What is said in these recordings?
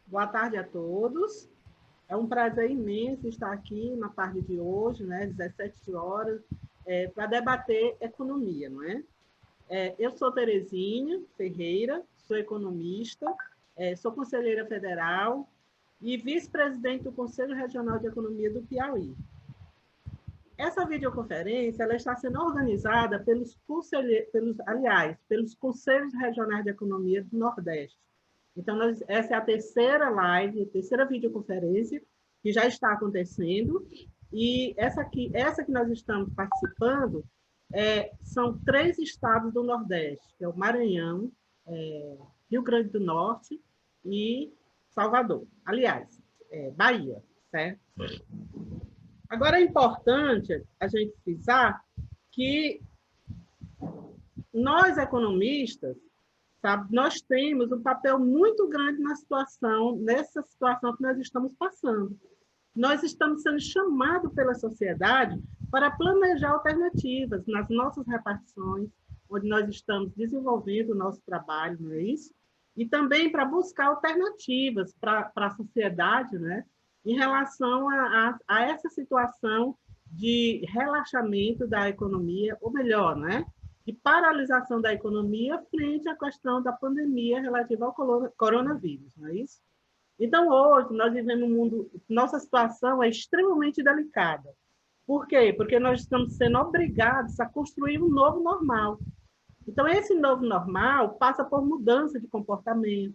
Boa tarde a todos. É um prazer imenso estar aqui na tarde de hoje, né, 17 horas, para debater economia, não é? Eu sou Terezinha Ferreira, sou economista, sou conselheira federal e vice-presidente do Conselho Regional de Economia do Piauí. Essa videoconferência ela está sendo organizada pelos Conselhos Regionais de Economia do Nordeste. Então, essa é a terceira live, a terceira videoconferência que já está acontecendo. E essa que nós estamos participando são 3 estados do Nordeste, que é o Maranhão, Rio Grande do Norte e Salvador. Aliás, Bahia, certo? Agora, é importante a gente frisar que nós, economistas, sabe, nós temos um papel muito grande nessa situação que nós estamos passando. Nós estamos sendo chamados pela sociedade para planejar alternativas nas nossas repartições, onde nós estamos desenvolvendo o nosso trabalho, não é isso? E também para buscar alternativas para a sociedade, né? Em relação a essa situação de relaxamento da economia, ou melhor, né? De paralisação da economia frente à questão da pandemia relativa ao coronavírus, não é isso? Então, hoje, nós vivemos um mundo, nossa situação é extremamente delicada. Por quê? Porque nós estamos sendo obrigados a construir um novo normal. Então, esse novo normal passa por mudança de comportamento,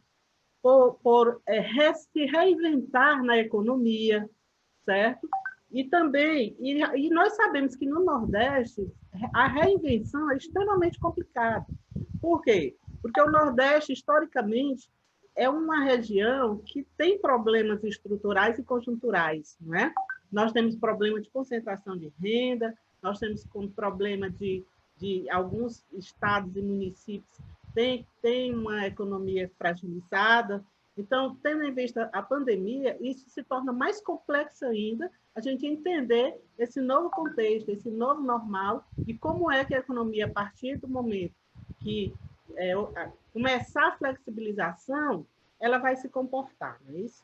se reinventar na economia, certo? E também, e nós sabemos que no Nordeste, a reinvenção é extremamente complicada. Por quê? Porque o Nordeste, historicamente, é uma região que tem problemas estruturais e conjunturais, não é? Nós temos problema de concentração de renda, nós temos problema de alguns estados e municípios tem uma economia fragilizada. Então, tendo em vista a pandemia, isso se torna mais complexo ainda, a gente entender esse novo contexto, esse novo normal, e como é que a economia, a partir do momento que começar a flexibilização, ela vai se comportar, não é isso?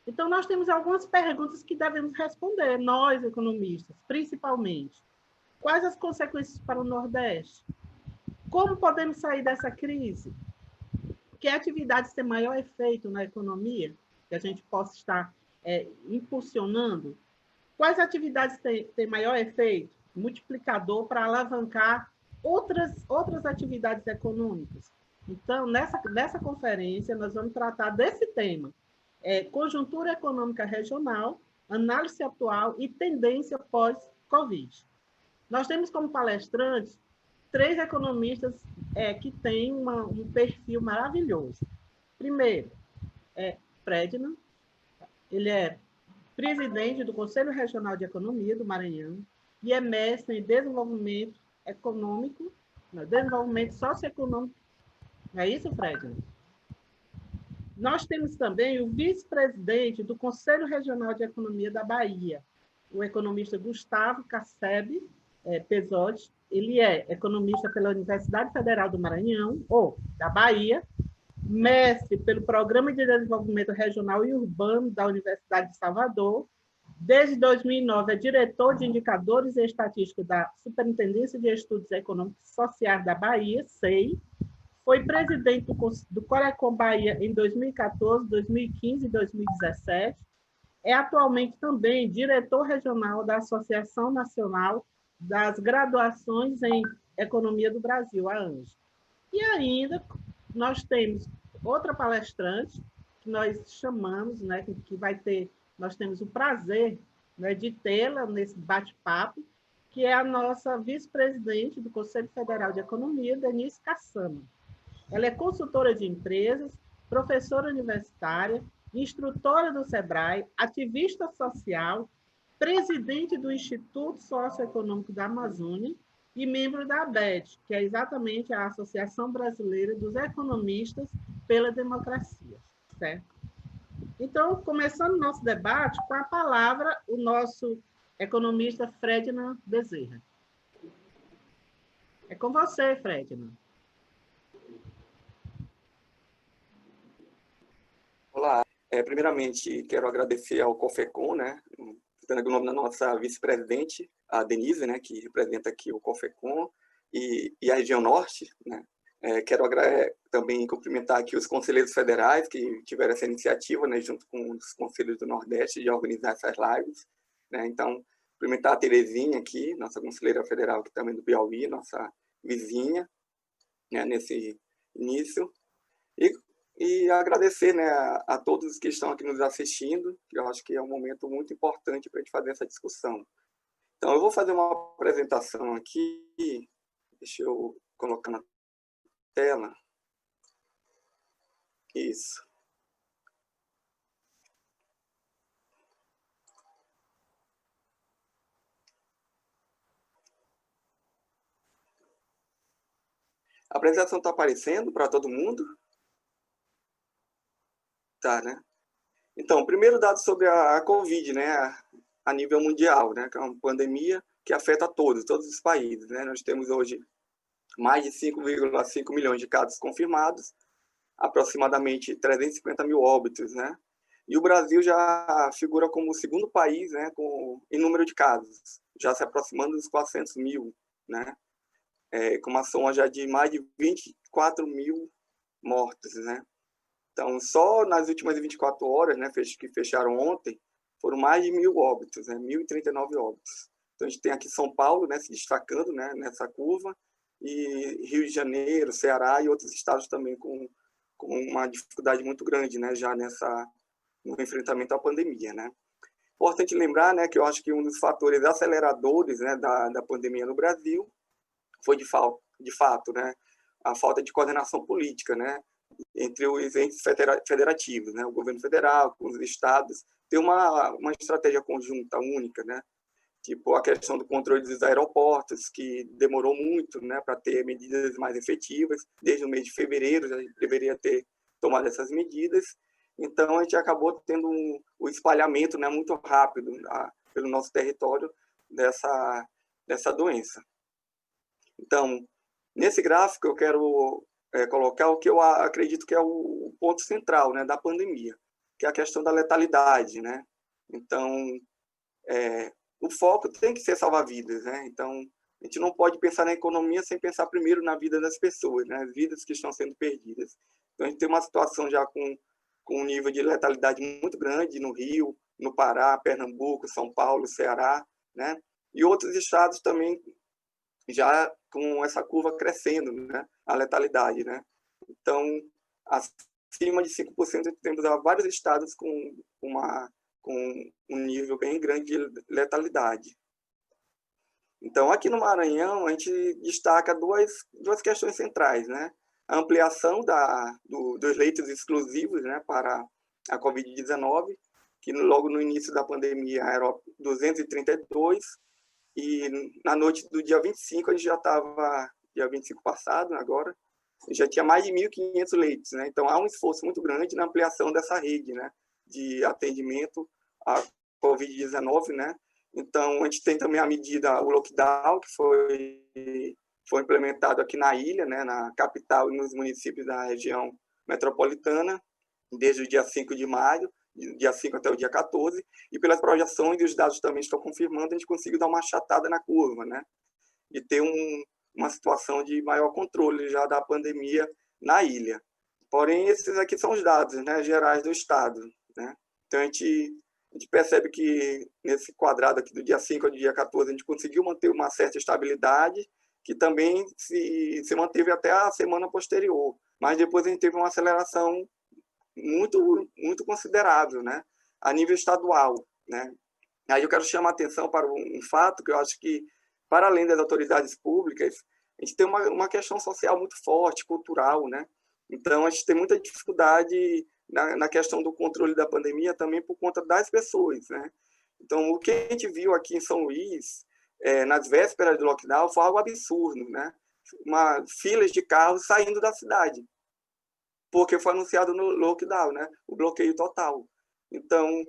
Então, nós temos algumas perguntas que devemos responder, nós, economistas, principalmente. Quais as consequências para o Nordeste? Como podemos sair dessa crise? Que atividades têm maior efeito na economia, que a gente possa estar impulsionando? Quais atividades têm maior efeito multiplicador para alavancar outras atividades econômicas? Então, nessa conferência, nós vamos tratar desse tema, conjuntura econômica regional, análise atual e tendência pós-Covid. Nós temos como palestrantes 3 economistas que têm um perfil maravilhoso. Primeiro, Fredman, ele é presidente do Conselho Regional de Economia do Maranhão e é mestre em desenvolvimento econômico, desenvolvimento socioeconômico. Não é isso, Fred? Nós temos também o vice-presidente do Conselho Regional de Economia da Bahia, o economista Gustavo Cassebe Pesotti. Ele é economista pela Universidade Federal do Maranhão, ou da Bahia, mestre pelo Programa de Desenvolvimento Regional e Urbano da Universidade de Salvador. Desde 2009, é diretor de Indicadores e Estatísticos da Superintendência de Estudos Econômicos e Sociais da Bahia, SEI. Foi presidente do Corecon Bahia em 2014, 2015 e 2017. É atualmente também diretor regional da Associação Nacional das Graduações em Economia do Brasil, a ANGE. E ainda nós temos outra palestrante que nós chamamos, né, que vai ter, nós temos o prazer, né, de tê-la nesse bate-papo, que é a nossa vice-presidente do Conselho Federal de Economia, Denise Cassama. Ela é consultora de empresas, professora universitária, instrutora do SEBRAE, ativista social, presidente do Instituto Socioeconômico da Amazônia e membro da ABED, que é exatamente a Associação Brasileira dos Economistas pela Democracia. Certo? Então, começando o nosso debate, com a palavra, o nosso economista Fredman Bezerra. É com você, Fredman. Olá, Primeiramente, quero agradecer ao COFECON, né, dando o nome da nossa vice-presidente, a Denise, né, que representa aqui o COFECON, e a região norte, né. Quero também cumprimentar aqui os conselheiros federais que tiveram essa iniciativa, né, junto com os conselhos do Nordeste, de organizar essas lives, né. Então, cumprimentar a Terezinha aqui, nossa conselheira federal aqui também do Piauí, nossa vizinha, né, nesse início. E agradecer, né, a todos que estão aqui nos assistindo, que eu acho que é um momento muito importante para a gente fazer essa discussão. Então, eu vou fazer uma apresentação aqui, deixa eu colocar na tela. Isso. A apresentação está aparecendo para todo mundo? Tá, né? Então, primeiro dado sobre a Covid, né, a nível mundial, né, que é uma pandemia que afeta todos os países, né? Nós temos hoje mais de 5,5 milhões de casos confirmados, aproximadamente 350 mil óbitos, né? E o Brasil já figura como o segundo país, né, em número de casos, já se aproximando dos 400 mil, né? Com uma soma já de mais de 24 mil mortos, né? Então, só nas últimas 24 horas, né, que fecharam ontem, foram mais de 1.000 óbitos, né, 1.039 óbitos. Então, a gente tem aqui São Paulo, né, se destacando, né, nessa curva, e Rio de Janeiro, Ceará e outros estados também com uma dificuldade muito grande, né, já no enfrentamento à pandemia, né. Importante lembrar, né, que eu acho que um dos fatores aceleradores, né, da pandemia no Brasil foi, de fato, né, a falta de coordenação política, né, entre os entes federativos, né, o governo federal, com os estados, ter uma estratégia conjunta, única, né, tipo a questão do controle dos aeroportos, que demorou muito, né, para ter medidas mais efetivas, desde o mês de fevereiro já deveria ter tomado essas medidas, então a gente acabou tendo o espalhamento, né, muito rápido pelo nosso território dessa doença. Então, nesse gráfico eu quero colocar o que eu acredito que é o ponto central, né, da pandemia, que é a questão da letalidade, né? Então, o foco tem que ser salvar vidas, né? Então, a gente não pode pensar na economia sem pensar primeiro na vida das pessoas, né? As vidas que estão sendo perdidas. Então, a gente tem uma situação já com um nível de letalidade muito grande no Rio, no Pará, Pernambuco, São Paulo, Ceará, né? E outros estados também já com essa curva crescendo, né, a letalidade, né? Então, acima de 5% temos vários estados com um nível bem grande de letalidade. Então, aqui no Maranhão, a gente destaca duas questões centrais, né? A ampliação dos leitos exclusivos, né, para a Covid-19, que logo no início da pandemia eram 232, e na noite do dia 25, a gente já estava, dia 25 passado, agora, já tinha mais de 1.500 leitos, né? Então, há um esforço muito grande na ampliação dessa rede, né, de atendimento à Covid-19, né? Então, a gente tem também a medida, o lockdown, que foi implementado aqui na ilha, né, na capital e nos municípios da região metropolitana, desde o dia 5 de maio, dia 5 até o dia 14, e pelas projeções e os dados também estão confirmando, a gente conseguiu dar uma achatada na curva, né? E ter uma situação de maior controle já da pandemia na ilha. Porém, esses aqui são os dados, né, gerais do estado, né? Então, a gente percebe que nesse quadrado aqui do dia 5 ao dia 14, a gente conseguiu manter uma certa estabilidade, que também se manteve até a semana posterior. Mas depois a gente teve uma aceleração muito considerável, né, a nível estadual, né. Aí eu quero chamar a atenção para um fato que eu acho que, para além das autoridades públicas, a gente tem uma questão social muito forte, cultural, né. Então, a gente tem muita dificuldade na questão do controle da pandemia também por conta das pessoas, né. Então, o que a gente viu aqui em São Luís, nas vésperas do lockdown, foi algo absurdo, né. Filas de carros saindo da cidade, porque foi anunciado no lockdown, né, o bloqueio total. Então,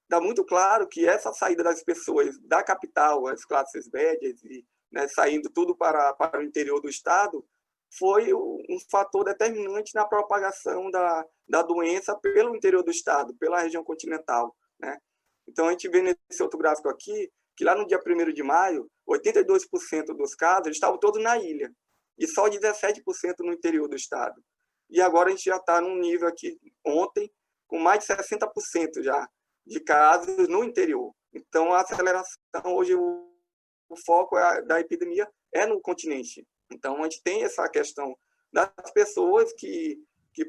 está muito claro que essa saída das pessoas da capital, as classes médias, e, né, saindo tudo para o interior do estado, foi um fator determinante na propagação da doença pelo interior do estado, pela região continental, né? Então, a gente vê nesse outro gráfico aqui, que lá no dia 1º de maio, 82% dos casos estavam todos na ilha, e só 17% no interior do estado. E agora a gente já está num nível aqui, ontem, com mais de 60% já de casos no interior. Então, a aceleração, hoje, o foco da epidemia é no continente. Então, a gente tem essa questão das pessoas que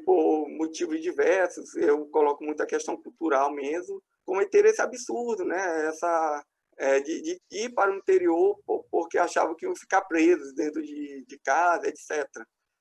por motivos diversos, eu coloco muito a questão cultural mesmo, cometeram esse absurdo, né? De ir para o interior porque achavam que iam ficar presos dentro de casa, etc.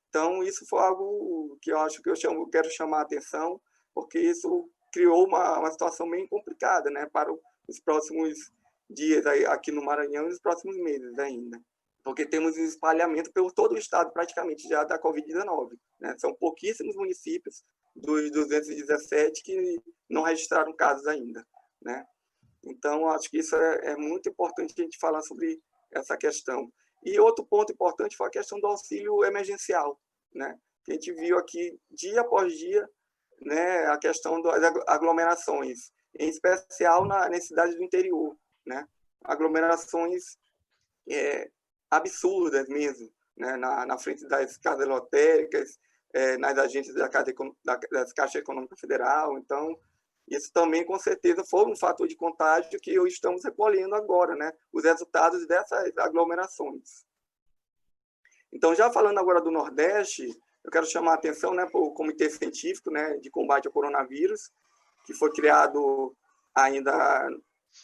Então, isso foi algo que eu acho que eu quero chamar a atenção, porque isso criou uma situação bem complicada, né, para os próximos dias aqui no Maranhão e os próximos meses ainda. Porque temos espalhamento por todo o estado, praticamente, já da Covid-19. Né? São pouquíssimos municípios dos 217 que não registraram casos ainda. Né? Então, acho que isso é muito importante a gente falar sobre essa questão. E outro ponto importante foi a questão do auxílio emergencial, né? Que a gente viu aqui, dia após dia, né, a questão das aglomerações, em especial nas cidades do interior, né? Aglomerações absurdas mesmo, né? Na frente das casas lotéricas, nas agências das Caixas Econômicas Federal. Então, isso também, com certeza, foi um fator de contágio que estamos recolhendo agora, né? Os resultados dessas aglomerações. Então, já falando agora do Nordeste, eu quero chamar a atenção, né, para o Comitê Científico, né, de Combate ao Coronavírus, que foi criado ainda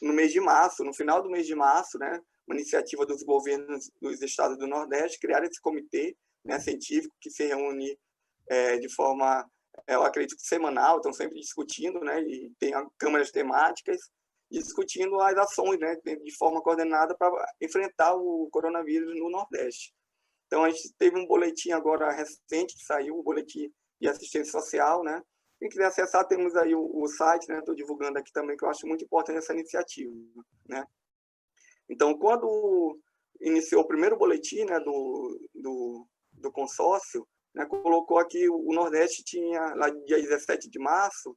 no mês de março, no final do mês de março, né, uma iniciativa dos governos dos estados do Nordeste, criar esse comitê, né, científico que se reúne de forma, eu acredito que semanal, estão sempre discutindo, né, e tem câmaras temáticas, discutindo as ações, né, de forma coordenada para enfrentar o coronavírus no Nordeste. Então, a gente teve um boletim agora recente que saiu, o boletim de assistência social, né? Quem quiser acessar, temos aí o site, né? Estou divulgando aqui também, que eu acho muito importante essa iniciativa, né? Então, quando iniciou o primeiro boletim, né, do consórcio, né, colocou aqui o Nordeste tinha, lá dia 17 de março,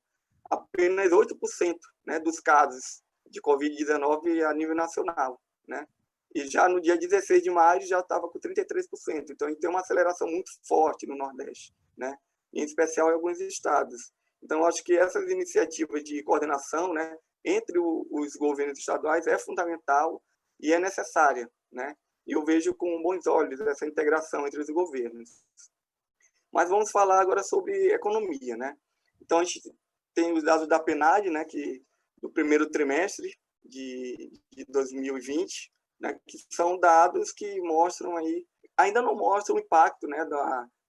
apenas 8%, né, dos casos de Covid-19 a nível nacional, né? E já no dia 16 de maio já estava com 33%. Então, a gente tem uma aceleração muito forte no Nordeste, né? Em especial em alguns estados. Então, acho que essas iniciativas de coordenação, né, entre os governos estaduais é fundamental e é necessária, né? E eu vejo com bons olhos essa integração entre os governos. Mas vamos falar agora sobre economia, né? Então, a gente tem os dados da PNAD, né, que do primeiro trimestre de 2020, né, que são dados que mostram aí, ainda não mostram o impacto, né,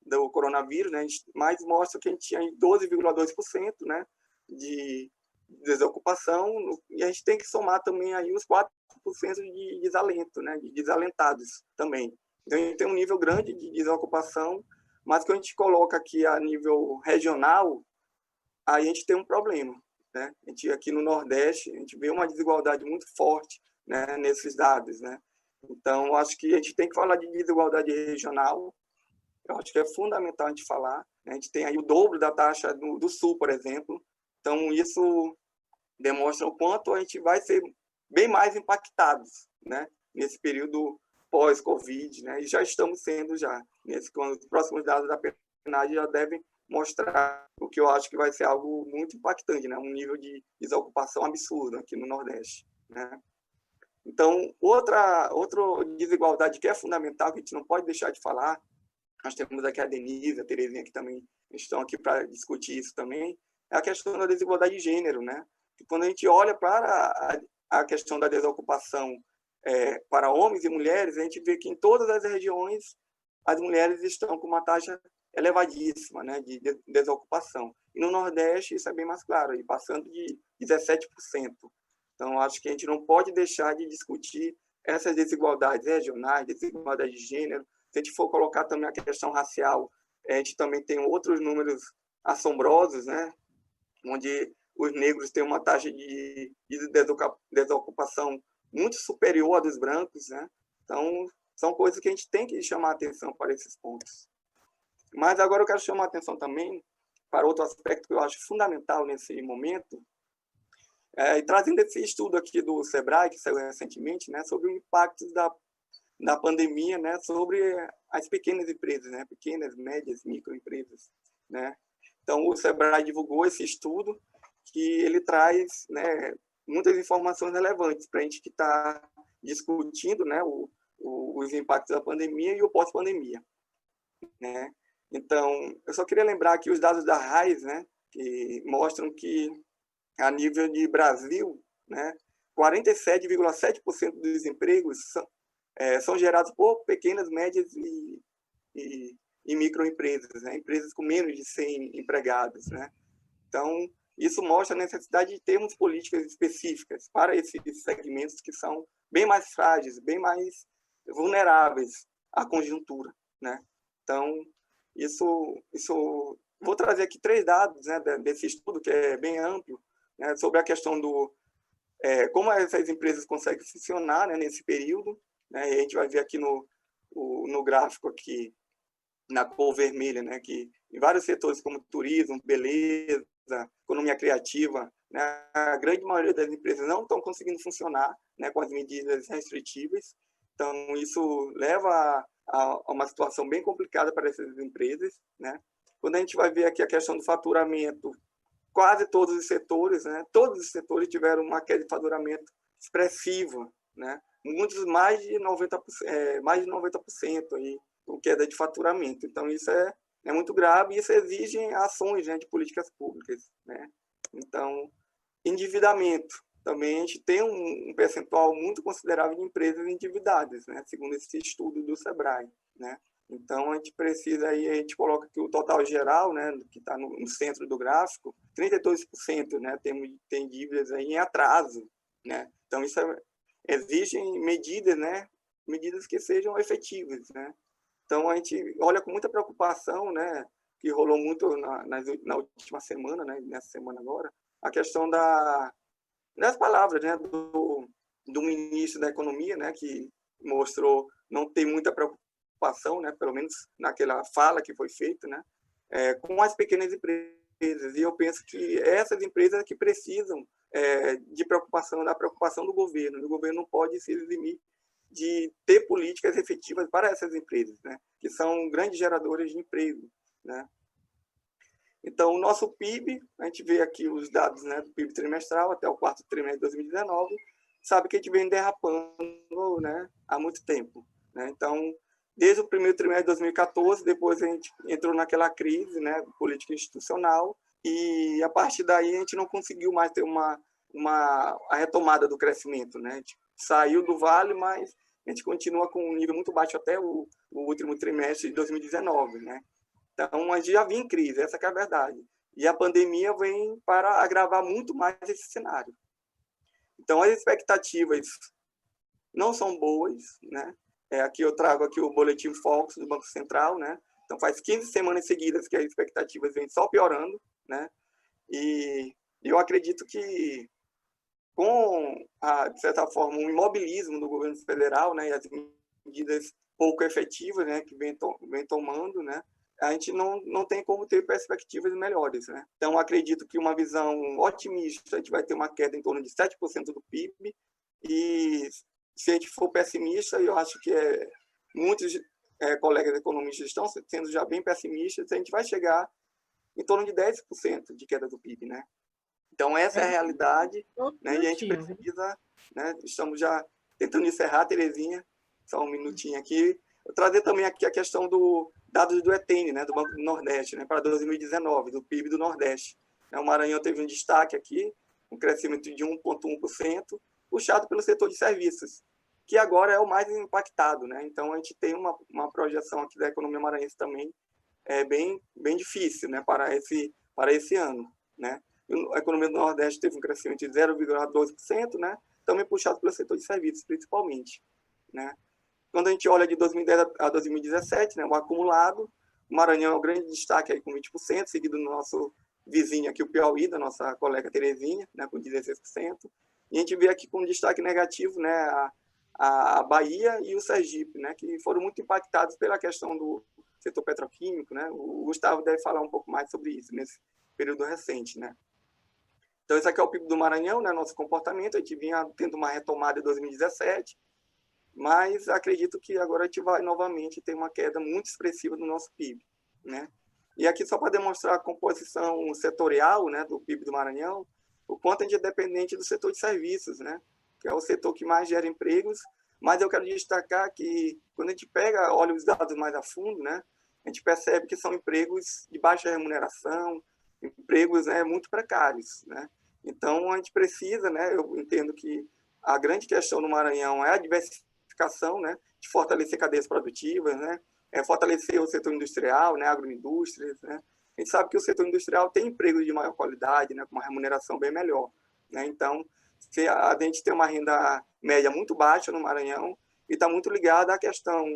do coronavírus, né, mas mostra que a gente tinha 12,2%, né, de desocupação, e a gente tem que somar também aí os 4% de desalento, né, de desalentados também. Então, a gente tem um nível grande de desocupação, mas quando a gente coloca aqui a nível regional, aí a gente tem um problema, né? A gente, aqui no Nordeste, a gente vê uma desigualdade muito forte, né, nesses dados, né? Então, acho que a gente tem que falar de desigualdade regional. Eu acho que é fundamental a gente falar, né? A gente tem aí o dobro da taxa do Sul, por exemplo. Então, isso demonstra o quanto a gente vai ser bem mais impactados, né, nesse período pós-Covid, né? E já estamos sendo já. Os próximos dados da PNAD já devem mostrar o que eu acho que vai ser algo muito impactante, né? Um nível de desocupação absurdo aqui no Nordeste, né? Então, outra desigualdade que é fundamental, que a gente não pode deixar de falar, nós temos aqui a Denise, a Terezinha, que também estão aqui para discutir isso também, é a questão da desigualdade de gênero, né? Que quando a gente olha para a questão da desocupação para homens e mulheres, a gente vê que em todas as regiões as mulheres estão com uma taxa elevadíssima, né, de desocupação. E no Nordeste isso é bem mais claro, passando de 17%. Então, acho que a gente não pode deixar de discutir essas desigualdades regionais, desigualdade de gênero. Se a gente for colocar também a questão racial, a gente também tem outros números assombrosos, né, onde os negros têm uma taxa de desocupação muito superior à dos brancos, né? Então, são coisas que a gente tem que chamar a atenção para esses pontos. Mas agora eu quero chamar a atenção também para outro aspecto que eu acho fundamental nesse momento, e trazendo esse estudo aqui do Sebrae, que saiu recentemente, né, sobre o impacto da pandemia, né, sobre as pequenas empresas, né, pequenas, médias, microempresas, né. Então, o Sebrae divulgou esse estudo que ele traz, né, muitas informações relevantes para a gente que está discutindo, né, os impactos da pandemia e o pós-pandemia, né. Então, eu só queria lembrar aqui os dados da RAIS, né, que mostram que, a nível de Brasil, né, 47,7% dos empregos são gerados por pequenas, médias e microempresas, né, empresas com menos de 100 empregados, né. Então, isso mostra a necessidade de termos políticas específicas para esses segmentos que são bem mais frágeis, bem mais vulneráveis à conjuntura, né. Então, isso vou trazer aqui 3 dados, né, desse estudo, que é bem amplo, né, sobre a questão como essas empresas conseguem funcionar, né, nesse período, né, e a gente vai ver aqui no gráfico aqui, na cor vermelha, né, que em vários setores como turismo, beleza, economia criativa, né, a grande maioria das empresas não estão conseguindo funcionar, né, com as medidas restritivas. Então, isso leva a uma situação bem complicada para essas empresas, né. Quando a gente vai ver aqui a questão do faturamento, quase todos os setores, né, todos os setores tiveram uma queda de faturamento expressiva, né, muitos mais de 90% aí, com queda de faturamento. Então, isso é muito grave e isso exige ações, né, de políticas públicas, né. Então, endividamento. Também a gente tem um percentual muito considerável de empresas endividadas, né, segundo esse estudo do Sebrae, né. Então, a gente precisa, aí a gente coloca aqui o total geral, né, que está no centro do gráfico, 32%, né, tem dívidas aí em atraso, né. Então, isso exige medidas, né, medidas que sejam efetivas, né. Então, a gente olha com muita preocupação, né, que rolou muito na última semana, né, nessa semana agora, a questão das palavras, né, do ministro da Economia, né, que mostrou não ter muita preocupação, né, pelo menos naquela fala que foi feita, né, com as pequenas empresas. E eu penso que essas empresas que precisam da preocupação do governo. O governo não pode se eximir de ter políticas efetivas para essas empresas, né, que são grandes geradoras de emprego, né. Então, o nosso PIB, a gente vê aqui os dados, né, do PIB trimestral até o quarto trimestre de 2019, sabe que a gente vem derrapando, né, há muito tempo, né. Então, desde o primeiro trimestre de 2014, depois a gente entrou naquela crise, né, política institucional, e a partir daí a gente não conseguiu mais ter a retomada do crescimento, né. A gente saiu do vale, mas a gente continua com um nível muito baixo até o último trimestre de 2019, né. Então, a gente já vinha em crise, essa que é a verdade. E a pandemia vem para agravar muito mais esse cenário. Então, as expectativas não são boas, né. Aqui eu trago aqui o boletim Focus do Banco Central, né. Então, faz 15 semanas seguidas que as expectativas vêm só piorando, né. E eu acredito que, com, de certa forma, um imobilismo do governo federal, né, e as medidas pouco efetivas, né, que vem tomando, né, a gente não tem como ter perspectivas melhores, né. Então, acredito que uma visão otimista, a gente vai ter uma queda em torno de 7% do PIB, e se a gente for pessimista, eu acho que muitos colegas economistas estão sendo já bem pessimistas, a gente vai chegar em torno de 10% de queda do PIB, né. Então, essa é a realidade, né, e a gente precisa, né, estamos já tentando encerrar, Terezinha, só um minutinho aqui, eu trazer também aqui a questão dados do ETN, né, do Banco do Nordeste, né, para 2019, do PIB do Nordeste. O Maranhão teve um destaque aqui, um crescimento de 1,1%, puxado pelo setor de serviços, que agora é o mais impactado, né. Então, a gente tem uma projeção aqui da economia maranhense também bem difícil, né, para esse ano, né. A economia do Nordeste teve um crescimento de 0,12%, né, também puxado pelo setor de serviços, principalmente, né. Quando a gente olha de 2010 a 2017, né, o acumulado, o Maranhão é o grande destaque aí com 20%, seguido do nosso vizinho aqui, o Piauí, da nossa colega Terezinha, né, com 16%. E a gente vê aqui com destaque negativo, né, a Bahia e o Sergipe, né, que foram muito impactados pela questão setor petroquímico, né? O Gustavo deve falar um pouco mais sobre isso nesse período recente, né? Então, esse aqui é o PIB do Maranhão, né? Nosso comportamento, a gente vinha tendo uma retomada em 2017, mas acredito que agora a gente vai novamente ter uma queda muito expressiva do nosso PIB, né? E aqui só para demonstrar a composição setorial, né, do PIB do Maranhão, o quanto a gente é dependente do setor de serviços, né, que é o setor que mais gera empregos, mas eu quero destacar que quando a gente olha os dados mais a fundo, né, a gente percebe que são empregos de baixa remuneração, empregos, né, muito precários, né? Então a gente precisa, né, eu entendo que a grande questão no Maranhão é a diversificação, né, de fortalecer cadeias produtivas, né, fortalecer o setor industrial, né, agroindústrias, né? A gente sabe que o setor industrial tem empregos de maior qualidade, né, com uma remuneração bem melhor, né? Então, se a gente tem uma renda média muito baixa no Maranhão e está muito ligada à questão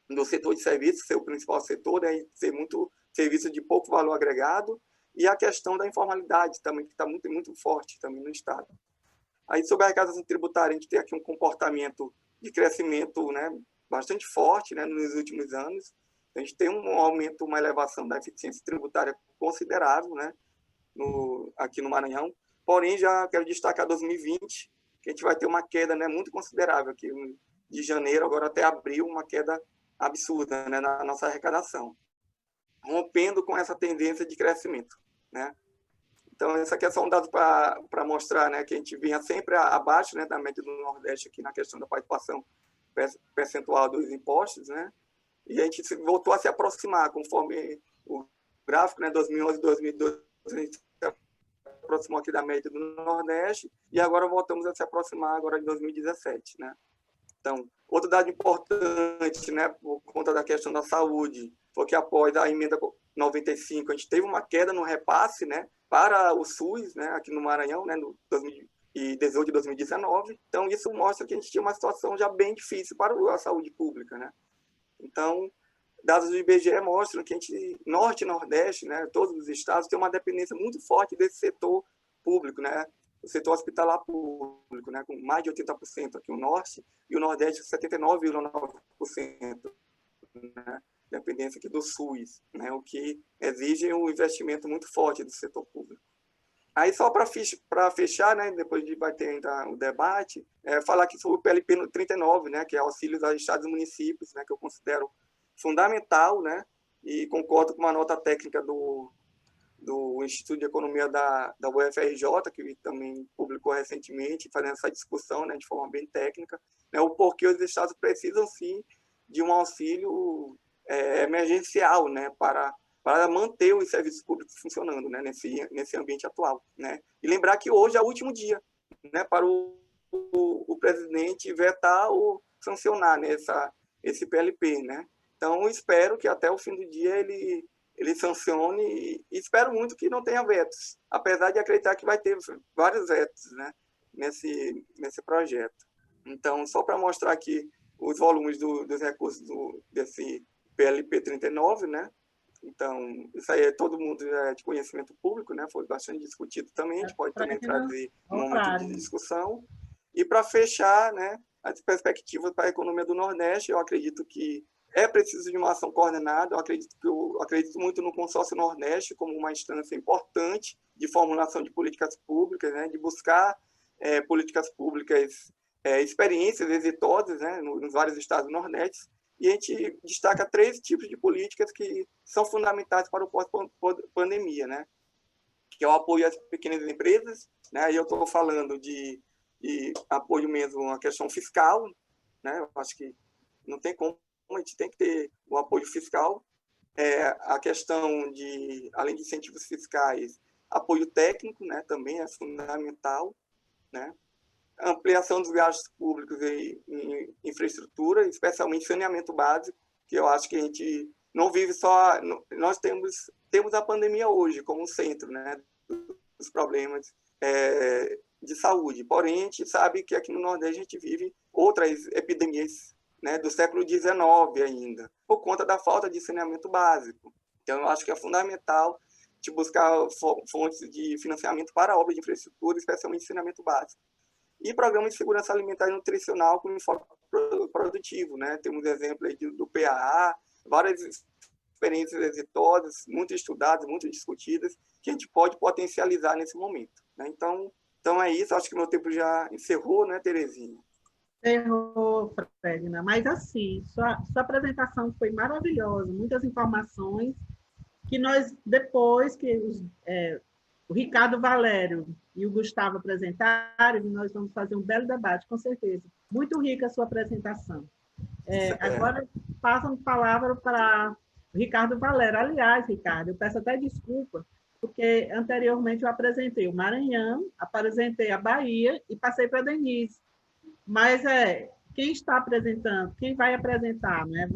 do setor de serviços, ser o principal setor, né, e ser muito serviço de pouco valor agregado, e a questão da informalidade também, que está muito, muito forte também no Estado. Aí, sobre a arrecadação tributária, a gente tem aqui um comportamento de crescimento, né, bastante forte, né, nos últimos anos. A gente tem um aumento, uma elevação da eficiência tributária considerável, né, aqui no Maranhão. Porém, já quero destacar 2020, que a gente vai ter uma queda, né, muito considerável aqui de janeiro agora até abril, uma queda absurda, né, na nossa arrecadação, rompendo com essa tendência de crescimento, né? Então, esse aqui é só um dado para mostrar, né, que a gente vinha sempre abaixo, né, da média do Nordeste aqui na questão da participação percentual dos impostos, né? E a gente voltou a se aproximar, conforme o gráfico, né, 2011 e 2012, a gente se aproximou aqui da média do Nordeste, e agora voltamos a se aproximar agora de 2017, né? Então, outro dado importante, né, por conta da questão da saúde, foi que após a emenda 95, a gente teve uma queda no repasse, né, para o SUS, né, aqui no Maranhão, né, no 2018 e 2019. Então, isso mostra que a gente tinha uma situação já bem difícil para a saúde pública, né? Então, dados do IBGE mostram que a gente, Norte e Nordeste, né, todos os estados, têm uma dependência muito forte desse setor público, né? O setor hospitalar público, né, com mais de 80% aqui no Norte, e o Nordeste 79,9%, né? Dependência aqui do SUS, né, o que exige um investimento muito forte do setor público. Aí, só para fechar, né, depois vai ter ainda o debate, falar aqui sobre o PLP 39, né, que é auxílio aos estados e municípios, né, que eu considero fundamental, né, e concordo com uma nota técnica do Instituto de Economia da UFRJ, que também publicou recentemente, fazendo essa discussão, né, de forma bem técnica, né, o porquê os estados precisam, sim, de um auxílio emergencial, né, para manter os serviços públicos funcionando, né, nesse ambiente atual, né. E lembrar que hoje é o último dia, né, para o presidente vetar ou sancionar, né, esse PLP, né. Então, espero que até o fim do dia ele sancione, e espero muito que não tenha vetos, apesar de acreditar que vai ter vários vetos, né, nesse projeto. Então, só para mostrar aqui os volumes dos recursos desse PLP 39, né? Então, isso aí todo mundo é de conhecimento público, né? Foi bastante discutido também, a gente pode também trazer um momento de discussão. E para fechar, né, as perspectivas para a economia do Nordeste, eu acredito que é preciso de uma ação coordenada, eu acredito muito no consórcio Nordeste como uma instância importante de formulação de políticas públicas, né, de buscar políticas públicas, experiências exitosas, né, nos vários estados do Nordeste, e a gente destaca 3 tipos de políticas que são fundamentais para o pós-pandemia, né, que é o apoio às pequenas empresas, né, e eu estou falando de apoio mesmo à questão fiscal, né, eu acho que não tem como, a gente tem que ter o apoio fiscal, a questão de, além de incentivos fiscais, apoio técnico, né, também é fundamental, né, a ampliação dos gastos públicos em infraestrutura, especialmente saneamento básico, que eu acho que a gente não vive só, nós temos a pandemia hoje como centro, né, dos problemas de saúde, porém a gente sabe que aqui no Nordeste a gente vive outras epidemias, né, do século XIX ainda, por conta da falta de saneamento básico. Então, eu acho que é fundamental de buscar fontes de financiamento para obras de infraestrutura, especialmente saneamento básico. E programas de segurança alimentar e nutricional com enfoque produtivo, né? Temos exemplos aí do PAA, várias experiências exitosas, muito estudadas, muito discutidas, que a gente pode potencializar nesse momento, né? Então é isso, acho que meu tempo já encerrou, né, Terezinha? Errou, Fregna, mas assim, sua apresentação foi maravilhosa, muitas informações que nós, depois que o Ricardo Valério e o Gustavo apresentarem, nós vamos fazer um belo debate, com certeza. Muito rica a sua apresentação. Agora, passo a palavra para o Ricardo Valério. Aliás, Ricardo, eu peço até desculpa, porque anteriormente eu apresentei o Maranhão, apresentei a Bahia e passei para a Denise. Mas quem está apresentando, quem vai apresentar, né,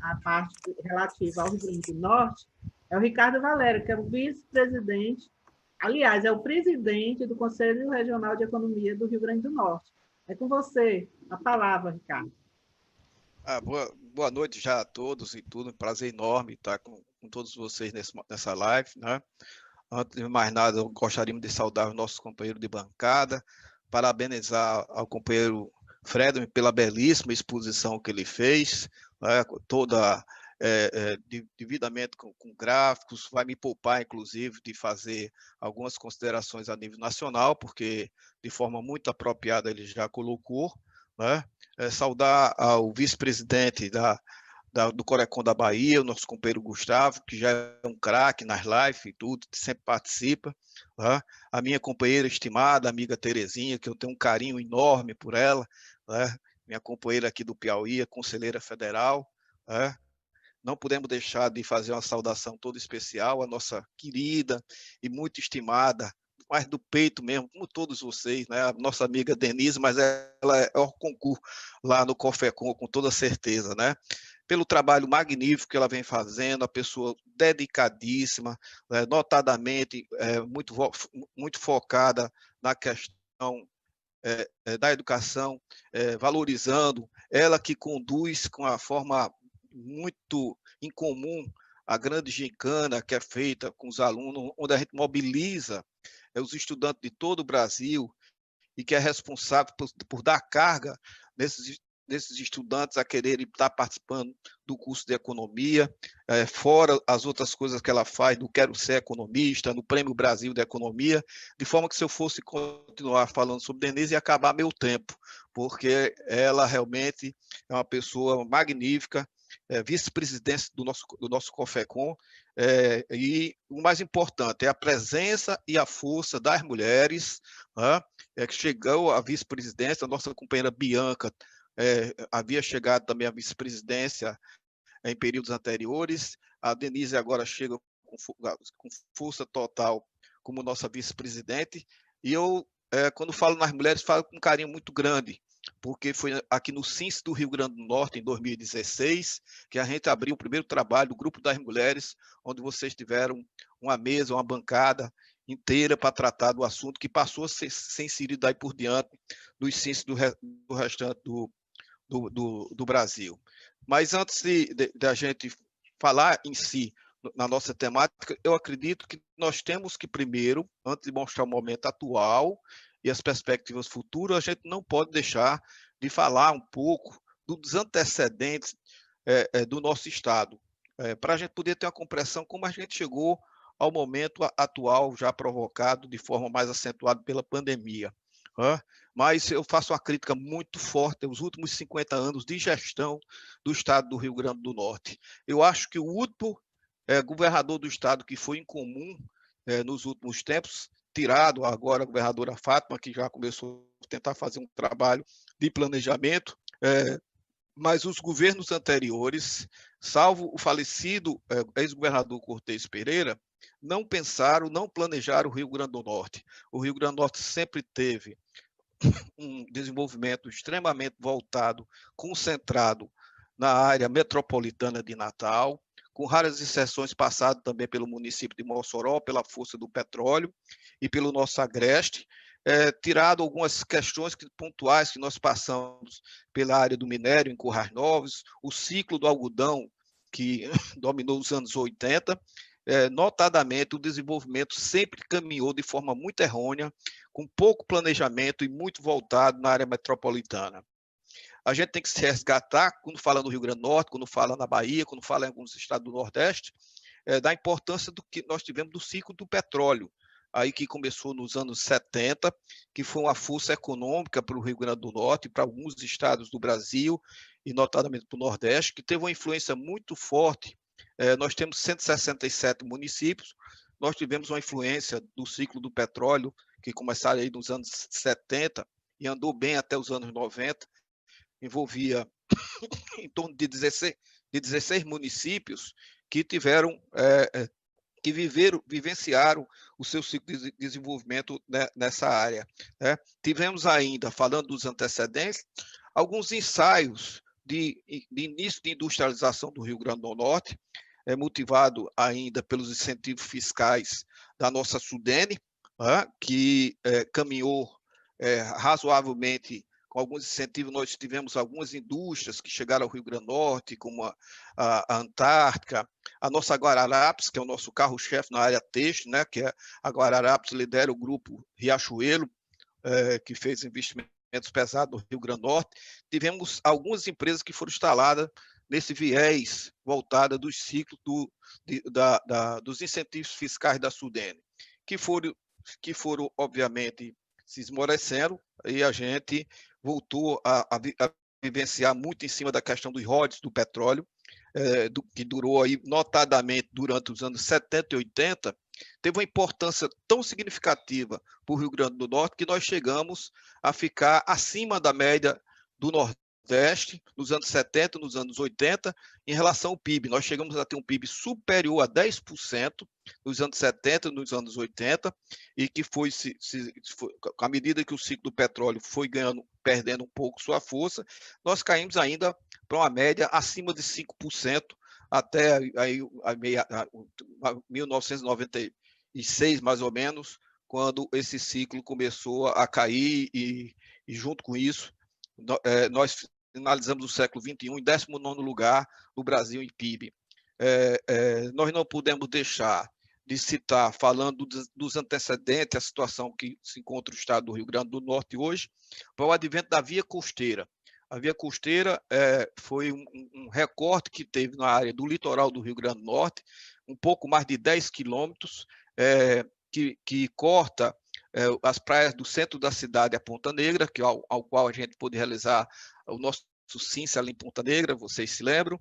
a parte relativa ao Rio Grande do Norte, é o Ricardo Valério, que é o vice-presidente, aliás, é o presidente do Conselho Regional de Economia do Rio Grande do Norte. É com você a palavra, Ricardo. Boa noite já a todos e tudo, um prazer enorme estar com todos vocês nessa live, né? Antes de mais nada, eu gostaria de saudar o nosso companheiro de bancada, parabenizar ao companheiro Fredman pela belíssima exposição que ele fez, né? Toda devidamente com gráficos, vai me poupar, inclusive, de fazer algumas considerações a nível nacional, porque de forma muito apropriada ele já colocou, né? Saudar ao vice-presidente do Corecon da Bahia, o nosso companheiro Gustavo, que já é um craque nas lives e tudo, sempre participa. Né? A minha companheira estimada, amiga Terezinha, que eu tenho um carinho enorme por ela, né? Minha companheira aqui do Piauí, conselheira federal. Né? Não podemos deixar de fazer uma saudação toda especial à nossa querida e muito estimada, mais do peito mesmo, como todos vocês, né? A nossa amiga Denise, mas ela é o concurso lá no Cofecon, com toda certeza, né? Pelo trabalho magnífico que ela vem fazendo, a pessoa dedicadíssima, notadamente muito focada na questão da educação, valorizando, ela que conduz com a forma muito incomum a grande gincana que é feita com os alunos, onde a gente mobiliza os estudantes de todo o Brasil e que é responsável por dar carga desses estudantes a quererem estar participando do curso de economia, fora as outras coisas que ela faz, no Quero Ser Economista, no Prêmio Brasil de Economia, de forma que se eu fosse continuar falando sobre Denise, ia acabar meu tempo, porque ela realmente é uma pessoa magnífica, vice-presidente do nosso Cofecon, e o mais importante é a presença e a força das mulheres, né, que chegou à vice-presidência, a nossa companheira Bianca havia chegado também à vice-presidência em períodos anteriores, a Denise agora chega com força total como nossa vice-presidente, e eu, quando falo nas mulheres, falo com um carinho muito grande, porque foi aqui no CINS do Rio Grande do Norte, em 2016, que a gente abriu o primeiro trabalho do Grupo das Mulheres, onde vocês tiveram uma mesa, uma bancada inteira para tratar do assunto, que passou a ser inserido daí por diante dos CINS do restante do Brasil. Mas antes de a gente falar em si, na nossa temática, eu acredito que nós temos que primeiro, antes de mostrar o momento atual e as perspectivas futuras, a gente não pode deixar de falar um pouco dos antecedentes do nosso Estado, para a gente poder ter uma compreensão como a gente chegou ao momento atual, já provocado de forma mais acentuada pela pandemia. Mas eu faço uma crítica muito forte aos últimos 50 anos de gestão do Estado do Rio Grande do Norte. Eu acho que o último governador do Estado que foi incomum nos últimos tempos, tirado agora a governadora Fátima, que já começou a tentar fazer um trabalho de planejamento, mas os governos anteriores, salvo o falecido ex-governador Cortez Pereira, não pensaram, não planejaram o Rio Grande do Norte. O Rio Grande do Norte sempre teve um desenvolvimento extremamente voltado, concentrado na área metropolitana de Natal, com raras exceções passado também pelo município de Mossoró, pela força do petróleo e pelo nosso agreste, tirado algumas questões pontuais que nós passamos pela área do minério em Currais Novos, o ciclo do algodão que dominou os anos 80, notadamente o desenvolvimento sempre caminhou de forma muito errônea, com pouco planejamento e muito voltado na área metropolitana. a gente tem que se resgatar, quando fala no Rio Grande do Norte, quando fala na Bahia, quando fala em alguns estados do Nordeste, da importância do que nós tivemos do ciclo do petróleo, aí que começou nos anos 70, que foi uma força econômica para o Rio Grande do Norte, para alguns estados do Brasil, e notadamente para o Nordeste, que teve uma influência muito forte. Nós temos 167 municípios, nós tivemos uma influência do ciclo do petróleo, que começaram aí nos anos 70 e andou bem até os anos 90, envolvia em torno de 16 municípios que tiveram, que vivenciaram o seu ciclo de desenvolvimento, né, nessa área, né? Tivemos ainda, falando dos antecedentes, alguns ensaios de início de industrialização do Rio Grande do Norte, motivado ainda pelos incentivos fiscais da nossa SUDENE, que caminhou razoavelmente com alguns incentivos. Nós tivemos algumas indústrias que chegaram ao Rio Grande do Norte, como a Antártica, a nossa Guararapes, que é o nosso carro-chefe na área têxtil, né, que a Guararapes lidera o grupo Riachuelo, que fez investimentos pesados no Rio Grande do Norte. Tivemos algumas empresas que foram instaladas nesse viés voltada dos ciclos dos incentivos fiscais da SUDENE, que foram, obviamente, se esmorecendo, e a gente voltou a vivenciar muito em cima da questão dos royalties do petróleo, que durou aí notadamente durante os anos 70 e 80, teve uma importância tão significativa para o Rio Grande do Norte que nós chegamos a ficar acima da média do Nordeste nos anos 70, nos anos 80, em relação ao PIB. Nós chegamos a ter um PIB superior a 10% nos anos 70, nos anos 80, e que foi, à medida que o ciclo do petróleo foi perdendo um pouco sua força, nós caímos ainda para uma média acima de 5%, até aí, 1996, mais ou menos, quando esse ciclo começou a cair, e junto com isso, nós finalizamos o século XXI em 19º lugar no Brasil em PIB. Nós não podemos deixar de citar, falando dos antecedentes, a situação que se encontra o estado do Rio Grande do Norte hoje, para o advento da via costeira. A via costeira foi um recorte que teve na área do litoral do Rio Grande do Norte, um pouco mais de 10 quilômetros, que corta as praias do centro da cidade a Ponta Negra, ao qual a gente pôde realizar o nosso Cincel em Ponta Negra, vocês se lembram.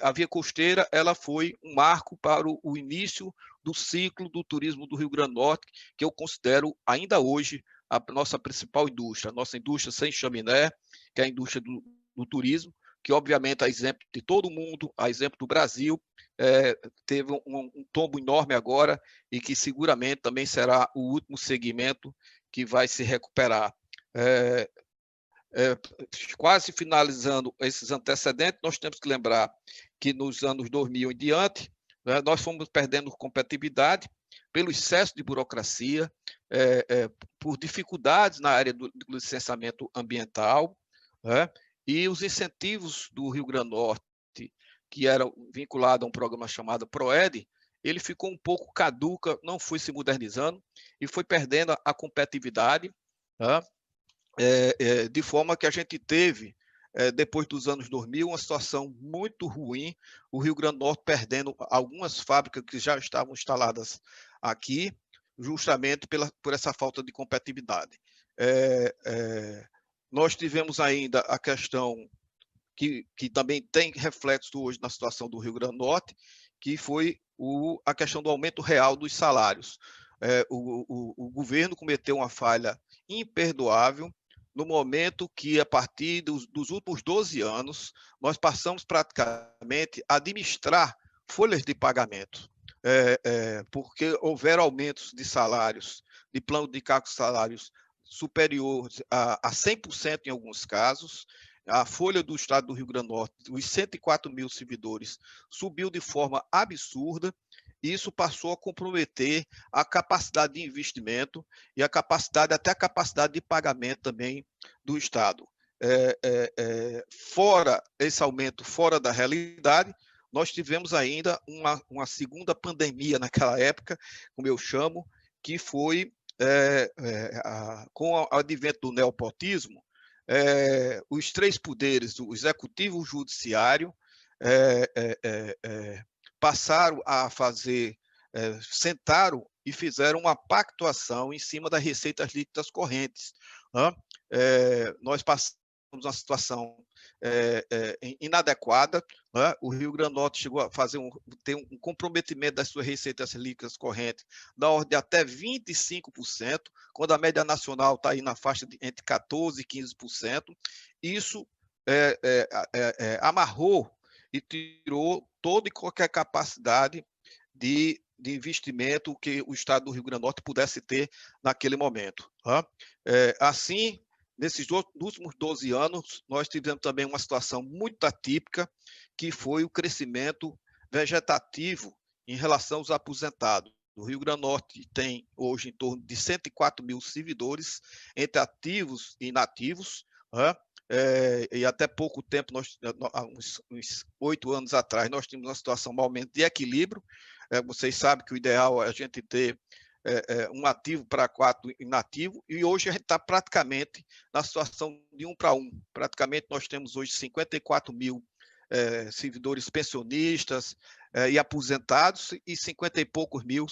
A via costeira ela foi um marco para o início do ciclo do turismo do Rio Grande do Norte, que eu considero ainda hoje a nossa principal indústria, a nossa indústria sem chaminé, que é a indústria do turismo, que obviamente, a exemplo de todo mundo, a exemplo do Brasil, teve um tombo enorme agora, e que seguramente também será o último segmento que vai se recuperar. Quase finalizando esses antecedentes, nós temos que lembrar que nos anos 2000 em diante, né, nós fomos perdendo competitividade pelo excesso de burocracia, por dificuldades na área do licenciamento ambiental, né, e os incentivos do Rio Grande do Norte, que eram vinculados a um programa chamado PROED, ele ficou um pouco caduca, não foi se modernizando e foi perdendo a competitividade, né, de forma que a gente teve, depois dos anos 2000, uma situação muito ruim, o Rio Grande do Norte perdendo algumas fábricas que já estavam instaladas aqui, justamente por essa falta de competitividade. Nós tivemos ainda a questão que também tem reflexo hoje na situação do Rio Grande do Norte, que foi a questão do aumento real dos salários. O governo cometeu uma falha imperdoável no momento que, a partir dos últimos 12 anos, nós passamos praticamente a administrar folhas de pagamento, porque houveram aumentos de salários, de plano de cargos salários superiores a 100% em alguns casos. A folha do estado do Rio Grande do Norte, os 104 mil servidores, subiu de forma absurda, e isso passou a comprometer a capacidade de investimento e até a capacidade de pagamento também do Estado. Fora esse aumento, fora da realidade, nós tivemos ainda uma segunda pandemia naquela época, como eu chamo, que foi, com o advento do neopotismo, os três poderes, o executivo e o judiciário, passaram a fazer, sentaram e fizeram uma pactuação em cima das receitas líquidas correntes. Né? Nós passamos uma situação inadequada. Né? O Rio Grande do Norte chegou a ter um comprometimento das suas receitas líquidas correntes da ordem de até 25%, quando a média nacional está aí na faixa de entre 14% e 15%. Isso amarrou e tirou toda e qualquer capacidade de investimento que o Estado do Rio Grande do Norte pudesse ter naquele momento. Tá? Assim, nesses últimos 12 anos, nós tivemos também uma situação muito atípica, que foi o crescimento vegetativo em relação aos aposentados. O Rio Grande do Norte tem hoje em torno de 104 mil servidores, entre ativos e inativos, tá? E até pouco tempo, há uns 8 anos atrás, nós tínhamos uma situação realmente de equilíbrio. Vocês sabem que o ideal é a gente ter um ativo para 4 inativos, e hoje a gente está praticamente na situação de 1 para 1. Praticamente nós temos hoje 54 mil servidores pensionistas e aposentados, e 50 e poucos mil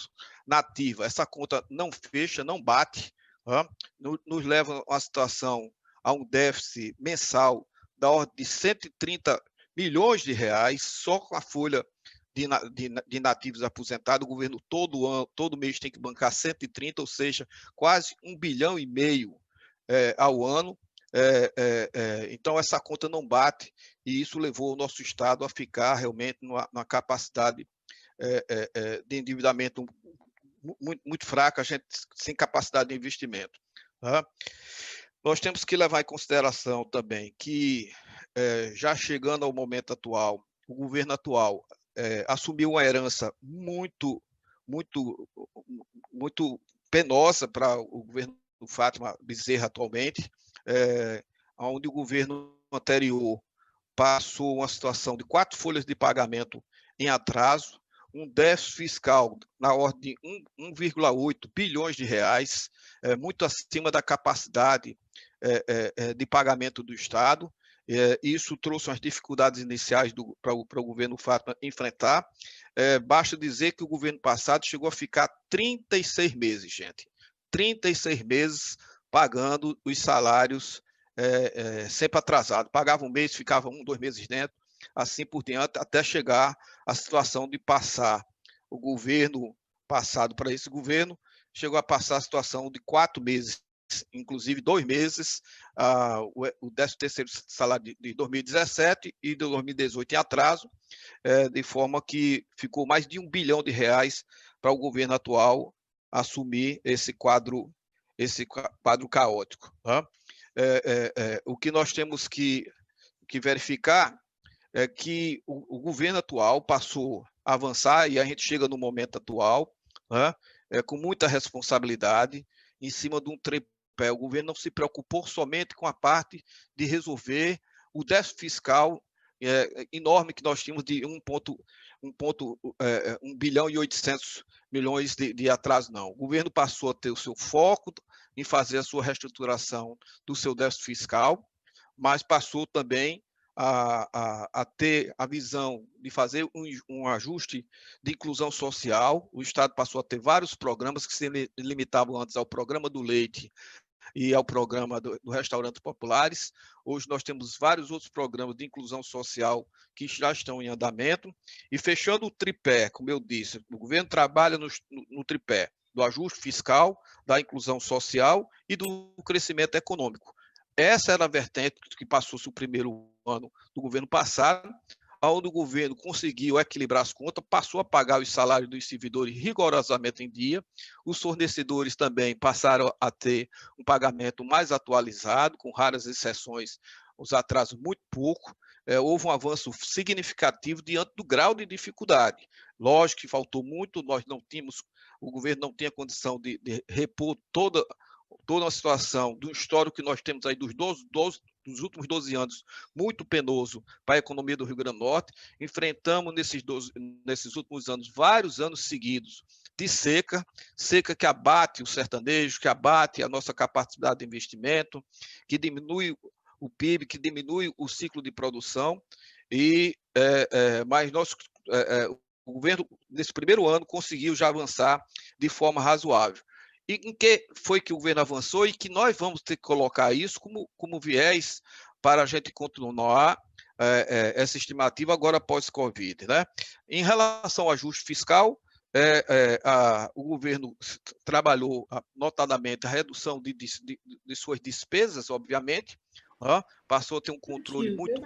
na ativa. Essa conta não fecha, não bate, tá? Nos leva a uma situação, a um déficit mensal da ordem de 130 milhões de reais, só com a folha de nativos aposentados. O governo todo mês tem que bancar 130, ou seja, quase 1,5 bilhão ao ano. Então, essa conta não bate, e isso levou o nosso Estado a ficar realmente numa capacidade de endividamento muito fraca, a gente sem capacidade de investimento. Tá? Nós temos que levar em consideração também que, já chegando ao momento atual, o governo atual assumiu uma herança muito penosa para o governo do Fátima Bezerra atualmente, onde o governo anterior passou uma situação de 4 folhas de pagamento em atraso, um déficit fiscal na ordem de 1,8 bilhões de reais, muito acima da capacidade de pagamento do Estado. Isso trouxe umas dificuldades iniciais para o governo Fátima enfrentar. Basta dizer que o governo passado chegou a ficar 36 meses, gente. 36 meses pagando os salários sempre atrasado. Pagava um mês, ficava 1, 2 meses dentro, assim por diante, até chegar à situação de passar o governo passado para esse governo, chegou a passar a situação de 4 meses, inclusive 2 meses, o 13º salário de 2017 e de 2018 em atraso, de forma que ficou mais de 1 bilhão de reais para o governo atual assumir esse quadro caótico. Tá? O que nós temos que verificar é que o governo atual passou a avançar, e a gente chega no momento atual, né, com muita responsabilidade, em cima de um tripé. O governo não se preocupou somente com a parte de resolver o déficit fiscal enorme que nós tínhamos de 1 bilhão e 800 milhões de atraso, não. O governo passou a ter o seu foco em fazer a sua reestruturação do seu déficit fiscal, mas passou também a ter a visão de fazer um ajuste de inclusão social. O Estado passou a ter vários programas que se limitavam antes ao programa do leite e ao programa do Restaurantes Populares. Hoje nós temos vários outros programas de inclusão social que já estão em andamento. E fechando o tripé, como eu disse, o governo trabalha no tripé do ajuste fiscal, da inclusão social e do crescimento econômico. Essa era a vertente que passou-se o primeiro ano do governo passado, onde o governo conseguiu equilibrar as contas, passou a pagar os salários dos servidores rigorosamente em dia, os fornecedores também passaram a ter um pagamento mais atualizado, com raras exceções, os atrasos muito pouco. Houve um avanço significativo diante do grau de dificuldade. Lógico que faltou muito, o governo não tinha condição de repor toda a situação do histórico que nós temos aí dos últimos 12 anos, muito penoso para a economia do Rio Grande do Norte. Enfrentamos nesses últimos anos, vários anos seguidos, de seca que abate o sertanejo, que abate a nossa capacidade de investimento, que diminui o PIB, que diminui o ciclo de produção, mas o governo, nesse primeiro ano, conseguiu já avançar de forma razoável. E em que foi que o governo avançou e que nós vamos ter que colocar isso como viés para a gente continuar essa estimativa agora pós-Covid, né? Em relação ao ajuste fiscal, o governo trabalhou notadamente a redução de suas despesas, obviamente, passou a ter um controle muito...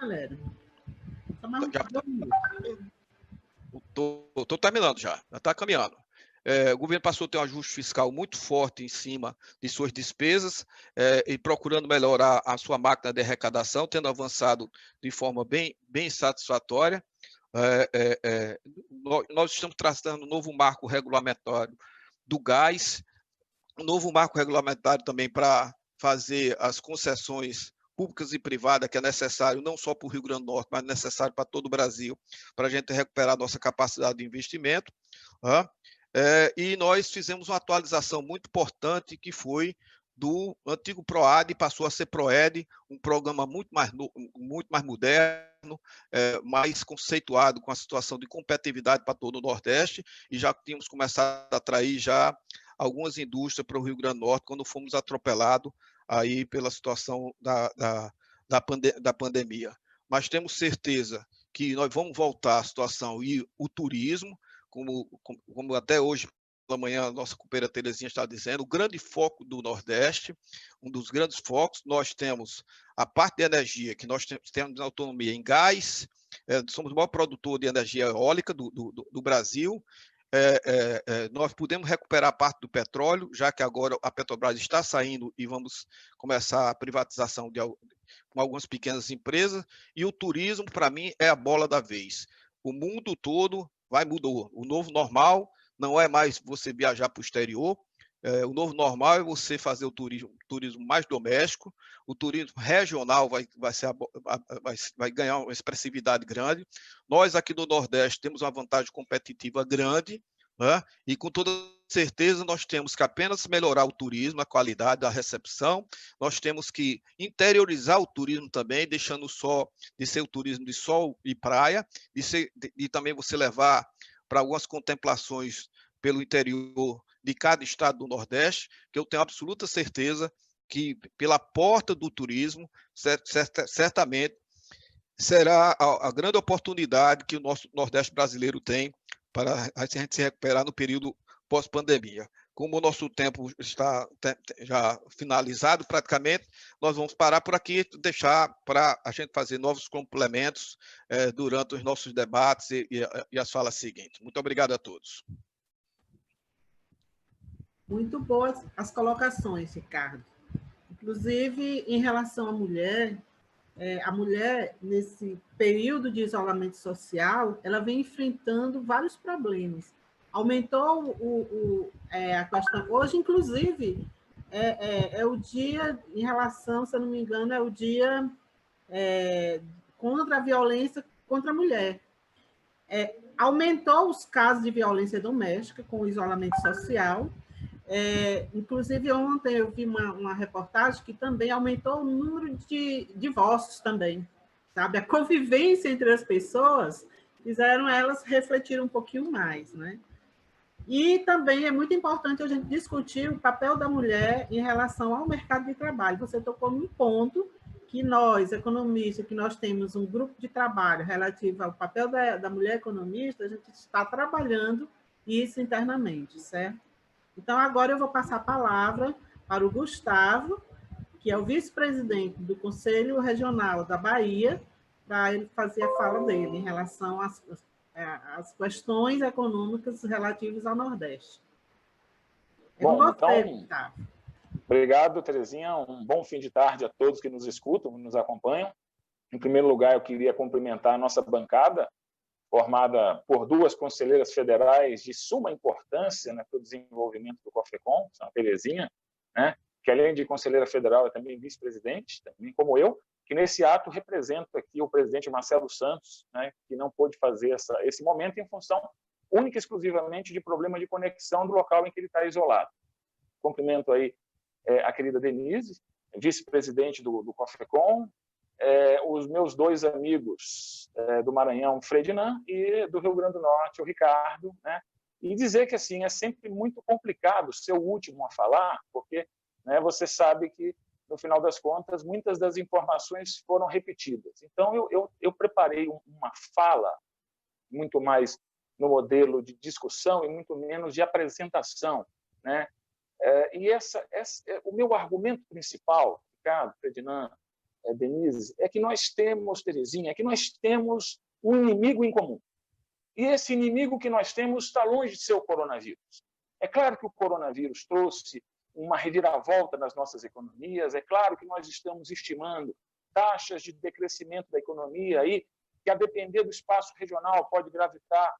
Estou terminando já está caminhando. O governo passou a ter um ajuste fiscal muito forte em cima de suas despesas e procurando melhorar a sua máquina de arrecadação, tendo avançado de forma bem satisfatória. Nós estamos traçando um novo marco regulamentário do gás, um novo marco regulamentário também para fazer as concessões públicas e privadas, que é necessário não só para o Rio Grande do Norte, mas necessário para todo o Brasil, para a gente recuperar a nossa capacidade de investimento. E nós fizemos uma atualização muito importante, que foi do antigo PROAD, passou a ser PROED, um programa muito mais moderno, mais conceituado, com a situação de competitividade para todo o Nordeste, e já tínhamos começado a atrair já algumas indústrias para o Rio Grande do Norte, quando fomos atropelados aí pela situação da pandemia. Mas temos certeza que nós vamos voltar à situação e o turismo, como até hoje pela manhã a nossa companheira Terezinha está dizendo, o grande foco do Nordeste, um dos grandes focos, nós temos a parte de energia, que nós temos autonomia em gás, somos o maior produtor de energia eólica do Brasil. Nós podemos recuperar a parte do petróleo, já que agora a Petrobras está saindo e vamos começar a privatização com algumas pequenas empresas, e o turismo, para mim, é a bola da vez. O mundo todo mudou. O novo normal não é mais você viajar para o exterior, o novo normal é você fazer o turismo mais doméstico, o turismo regional vai ganhar uma expressividade grande. Nós aqui do Nordeste temos uma vantagem competitiva grande, né? E com toda certeza nós temos que apenas melhorar o turismo, a qualidade da recepção, nós temos que interiorizar o turismo também, deixando só de ser o turismo de sol e praia, e também você levar para algumas contemplações pelo interior de cada estado do Nordeste, que eu tenho absoluta certeza que pela porta do turismo, certamente será a grande oportunidade que o nosso Nordeste brasileiro tem para a gente se recuperar no período pós-pandemia. Como o nosso tempo está já finalizado praticamente, nós vamos parar por aqui e deixar para a gente fazer novos complementos durante os nossos debates e as falas seguintes. Muito obrigado a todos. Muito boas as colocações, Ricardo. Inclusive, em relação à mulher, a mulher, nesse período de isolamento social, ela vem enfrentando vários problemas. Aumentou a questão... Hoje, inclusive, é o dia, em relação, se eu não me engano, é o dia contra a violência contra a mulher. Aumentou os casos de violência doméstica com o isolamento social. Inclusive, ontem eu vi uma reportagem que também aumentou o número de divórcios também, sabe? A convivência entre as pessoas fizeram elas refletir um pouquinho mais, né? E também é muito importante a gente discutir o papel da mulher em relação ao mercado de trabalho. Você tocou num ponto que nós, economistas, que nós temos um grupo de trabalho relativo ao papel da mulher economista, a gente está trabalhando isso internamente, certo? Então, agora eu vou passar a palavra para o Gustavo, que é o vice-presidente do Conselho Regional da Bahia, para ele fazer a fala dele em relação às questões econômicas relativas ao Nordeste. Bom, então, Gustavo. Obrigado, Terezinha. Um bom fim de tarde a todos que nos escutam, que nos acompanham. Em primeiro lugar, eu queria cumprimentar a nossa bancada, formada por duas conselheiras federais de suma importância, né, para o desenvolvimento do COFECOM, a Terezinha, né, que além de conselheira federal é também vice-presidente, também como eu, que nesse ato representa aqui o presidente Marcelo Santos, né, que não pôde fazer esse momento em função única e exclusivamente de problema de conexão do local em que ele está isolado. Cumprimento aí a querida Denise, vice-presidente do COFECOM, os meus dois amigos do Maranhão, Fredinand, e do Rio Grande do Norte, o Ricardo, né? E dizer que assim é sempre muito complicado ser o último a falar, porque, né, você sabe que, no final das contas, muitas das informações foram repetidas. Então, eu preparei uma fala muito mais no modelo de discussão e muito menos de apresentação, né? E o meu argumento principal, Ricardo, Ferdinand, Denise, é que nós temos, Terezinha, é que nós temos um inimigo em comum. E esse inimigo que nós temos está longe de ser o coronavírus. É claro que o coronavírus trouxe uma reviravolta nas nossas economias, é claro que nós estamos estimando taxas de decrescimento da economia aí, que, a depender do espaço regional, pode gravitar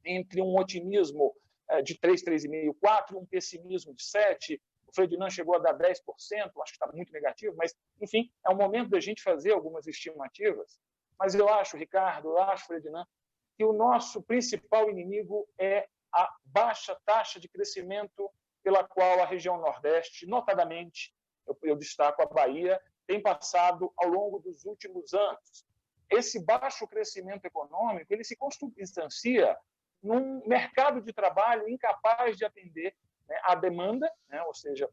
entre um otimismo de 3, 3,5%, 4%, e um pessimismo de 7%. O Ferdinand chegou a dar 10%, acho que está muito negativo, mas, enfim, é o momento da gente fazer algumas estimativas. Mas eu acho, Ricardo, eu acho, Ferdinand, que o nosso principal inimigo é a baixa taxa de crescimento pela qual a região Nordeste, notadamente, eu destaco a Bahia, tem passado ao longo dos últimos anos. Esse baixo crescimento econômico ele se consubstancia num mercado de trabalho incapaz de atender, né, a demanda, né, ou seja,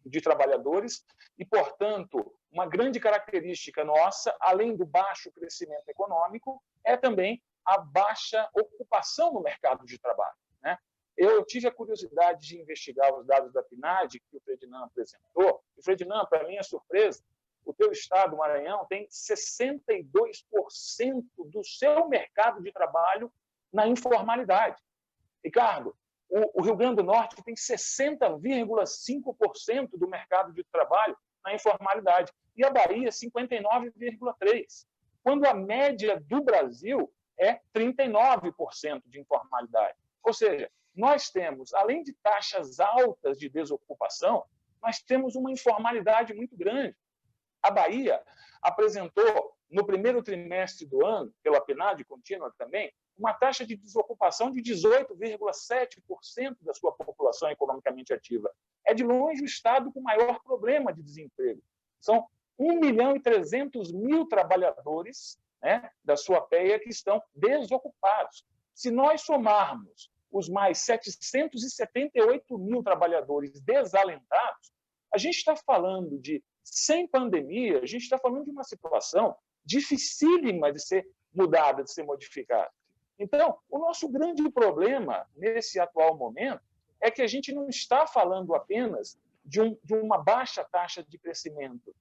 de trabalhadores, e, portanto, uma grande característica nossa, além do baixo crescimento econômico, é também a baixa ocupação no mercado de trabalho, né? Eu tive a curiosidade de investigar os dados da PNAD que o Ferdinand apresentou. E, Ferdinand, para minha surpresa, o teu estado, o Maranhão, tem 62% do seu mercado de trabalho na informalidade. Ricardo, o Rio Grande do Norte tem 60,5% do mercado de trabalho na informalidade e a Bahia 59,3%, quando a média do Brasil é 39% de informalidade. Ou seja, nós temos, além de taxas altas de desocupação, nós temos uma informalidade muito grande. A Bahia apresentou, no primeiro trimestre do ano, pela PNAD contínua também, uma taxa de desocupação de 18,7% da sua população economicamente ativa. É, de longe, o estado com o maior problema de desemprego. São 1.300.000 trabalhadores, né, da sua PEA que estão desocupados. Se nós somarmos os mais 778.000 trabalhadores desalentados, a gente está falando de, sem pandemia, a gente está falando de uma situação dificílima de ser mudada, de ser modificada. Então, o nosso grande problema nesse atual momento é que a gente não está falando apenas de uma baixa taxa de crescimento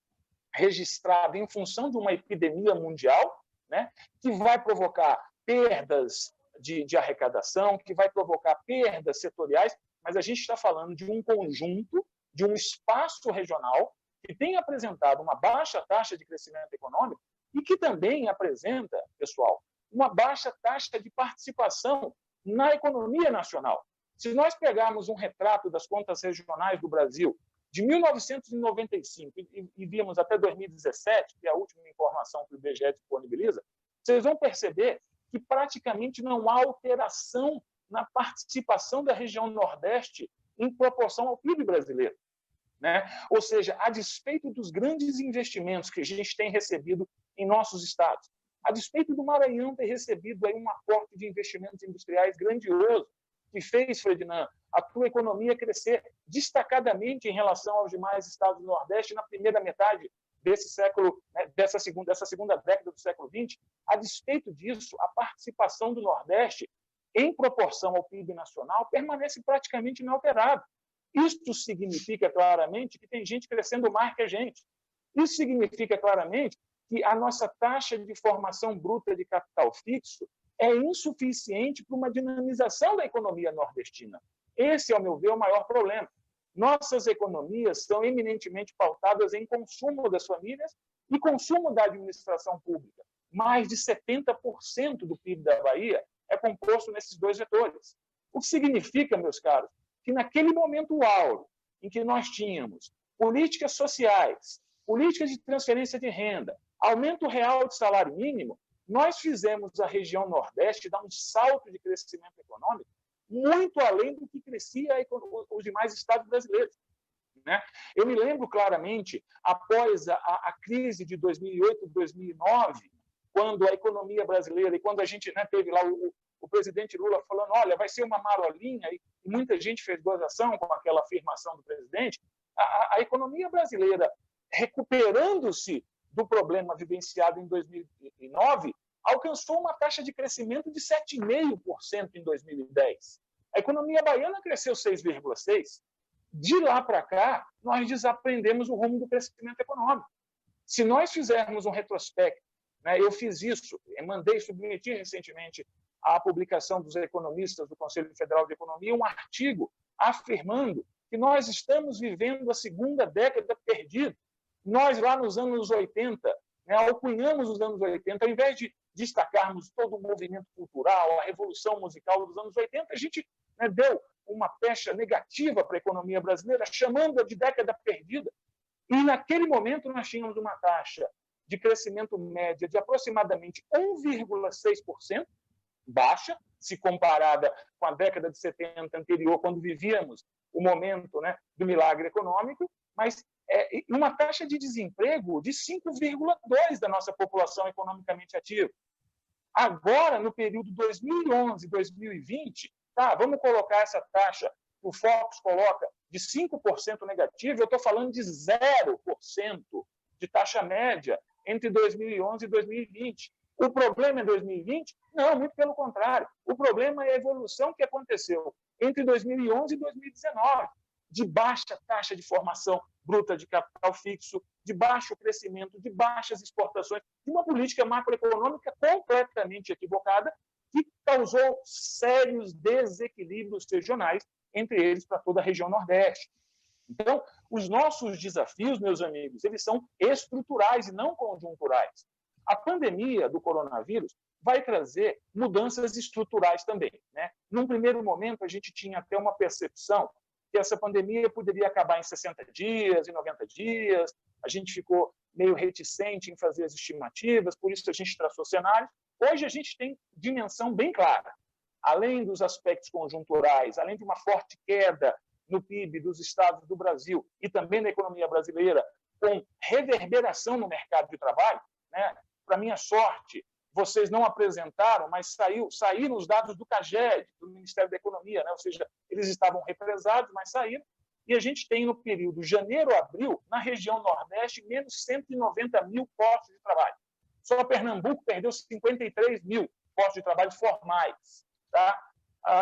registrada em função de uma epidemia mundial, né, que vai provocar perdas de arrecadação, que vai provocar perdas setoriais, mas a gente está falando de um conjunto, de um espaço regional que tem apresentado uma baixa taxa de crescimento econômico e que também apresenta, pessoal, uma baixa taxa de participação na economia nacional. Se nós pegarmos um retrato das contas regionais do Brasil de 1995 e virmos até 2017, que é a última informação que o IBGE disponibiliza, vocês vão perceber que praticamente não há alteração na participação da região Nordeste em proporção ao PIB brasileiro, né? Ou seja, a despeito dos grandes investimentos que a gente tem recebido em nossos estados, a despeito do Maranhão ter recebido aí um aporte de investimentos industriais grandioso, que fez, Ferdinand, a tua economia crescer destacadamente em relação aos demais estados do Nordeste na primeira metade desse século, né, dessa segunda década do século XX. A despeito disso, a participação do Nordeste em proporção ao PIB nacional permanece praticamente inalterada. Isto significa claramente que tem gente crescendo mais que a gente. Isso significa claramente que a nossa taxa de formação bruta de capital fixo é insuficiente para uma dinamização da economia nordestina. Esse, ao meu ver, é o maior problema. Nossas economias são eminentemente pautadas em consumo das famílias e consumo da administração pública. Mais de 70% do PIB da Bahia é composto nesses dois vetores. O que significa, meus caros, que naquele momento áureo em que nós tínhamos políticas sociais, políticas de transferência de renda, aumento real de salário mínimo, nós fizemos a região Nordeste dar um salto de crescimento econômico muito além do que crescia os demais estados brasileiros. né? Eu me lembro claramente, após a crise de 2008, 2009, quando a economia brasileira, e quando a gente, né, teve lá o presidente Lula falando, olha, vai ser uma marolinha, e muita gente fez gozação com aquela afirmação do presidente, a economia brasileira, recuperando-se do problema vivenciado em 2009, alcançou uma taxa de crescimento de 7,5% em 2010. A economia baiana cresceu 6,6%. De lá para cá, nós desaprendemos o rumo do crescimento econômico. Se nós fizermos um retrospecto, né, eu fiz isso, submeti recentemente à publicação dos economistas do Conselho Federal de Economia um artigo afirmando que nós estamos vivendo a segunda década perdida. Nós, lá nos anos 80, né, alcunhamos os anos 80, ao invés de destacarmos todo o movimento cultural, a revolução musical dos anos 80, a gente, né, deu uma pecha negativa para a economia brasileira, chamando-a de década perdida. E, naquele momento, nós tínhamos uma taxa de crescimento média de aproximadamente 1,6%, baixa, se comparada com a década de 70 anterior, quando vivíamos o momento, né, do milagre econômico, mas uma taxa de desemprego de 5,2% da nossa população economicamente ativa. Agora, no período 2011-2020, tá, vamos colocar essa taxa, o Focus coloca, de 5% negativo, eu estou falando de 0% de taxa média entre 2011 e 2020. O problema é 2020? Não, muito pelo contrário. O problema é a evolução que aconteceu entre 2011 e 2019, de baixa taxa de formação bruta de capital fixo, de baixo crescimento, de baixas exportações, de uma política macroeconômica completamente equivocada que causou sérios desequilíbrios regionais, entre eles para toda a região Nordeste. Então, os nossos desafios, meus amigos, eles são estruturais e não conjunturais. A pandemia do coronavírus vai trazer mudanças estruturais também, né? Num primeiro momento, a gente tinha até uma percepção que essa pandemia poderia acabar em 60 dias, em 90 dias. A gente ficou meio reticente em fazer as estimativas, por isso a gente traçou cenários. Hoje a gente tem dimensão bem clara. Além dos aspectos conjunturais, além de uma forte queda no PIB dos estados do Brasil e também na economia brasileira, com reverberação no mercado de trabalho, né? Para minha sorte, vocês não apresentaram, mas saíram os dados do CAGED, do Ministério da Economia, né? Ou seja, eles estavam represados, mas saíram. E a gente tem, no período janeiro-abril, na região Nordeste, menos 190 mil postos de trabalho. Só Pernambuco perdeu 53 mil postos de trabalho formais. Tá?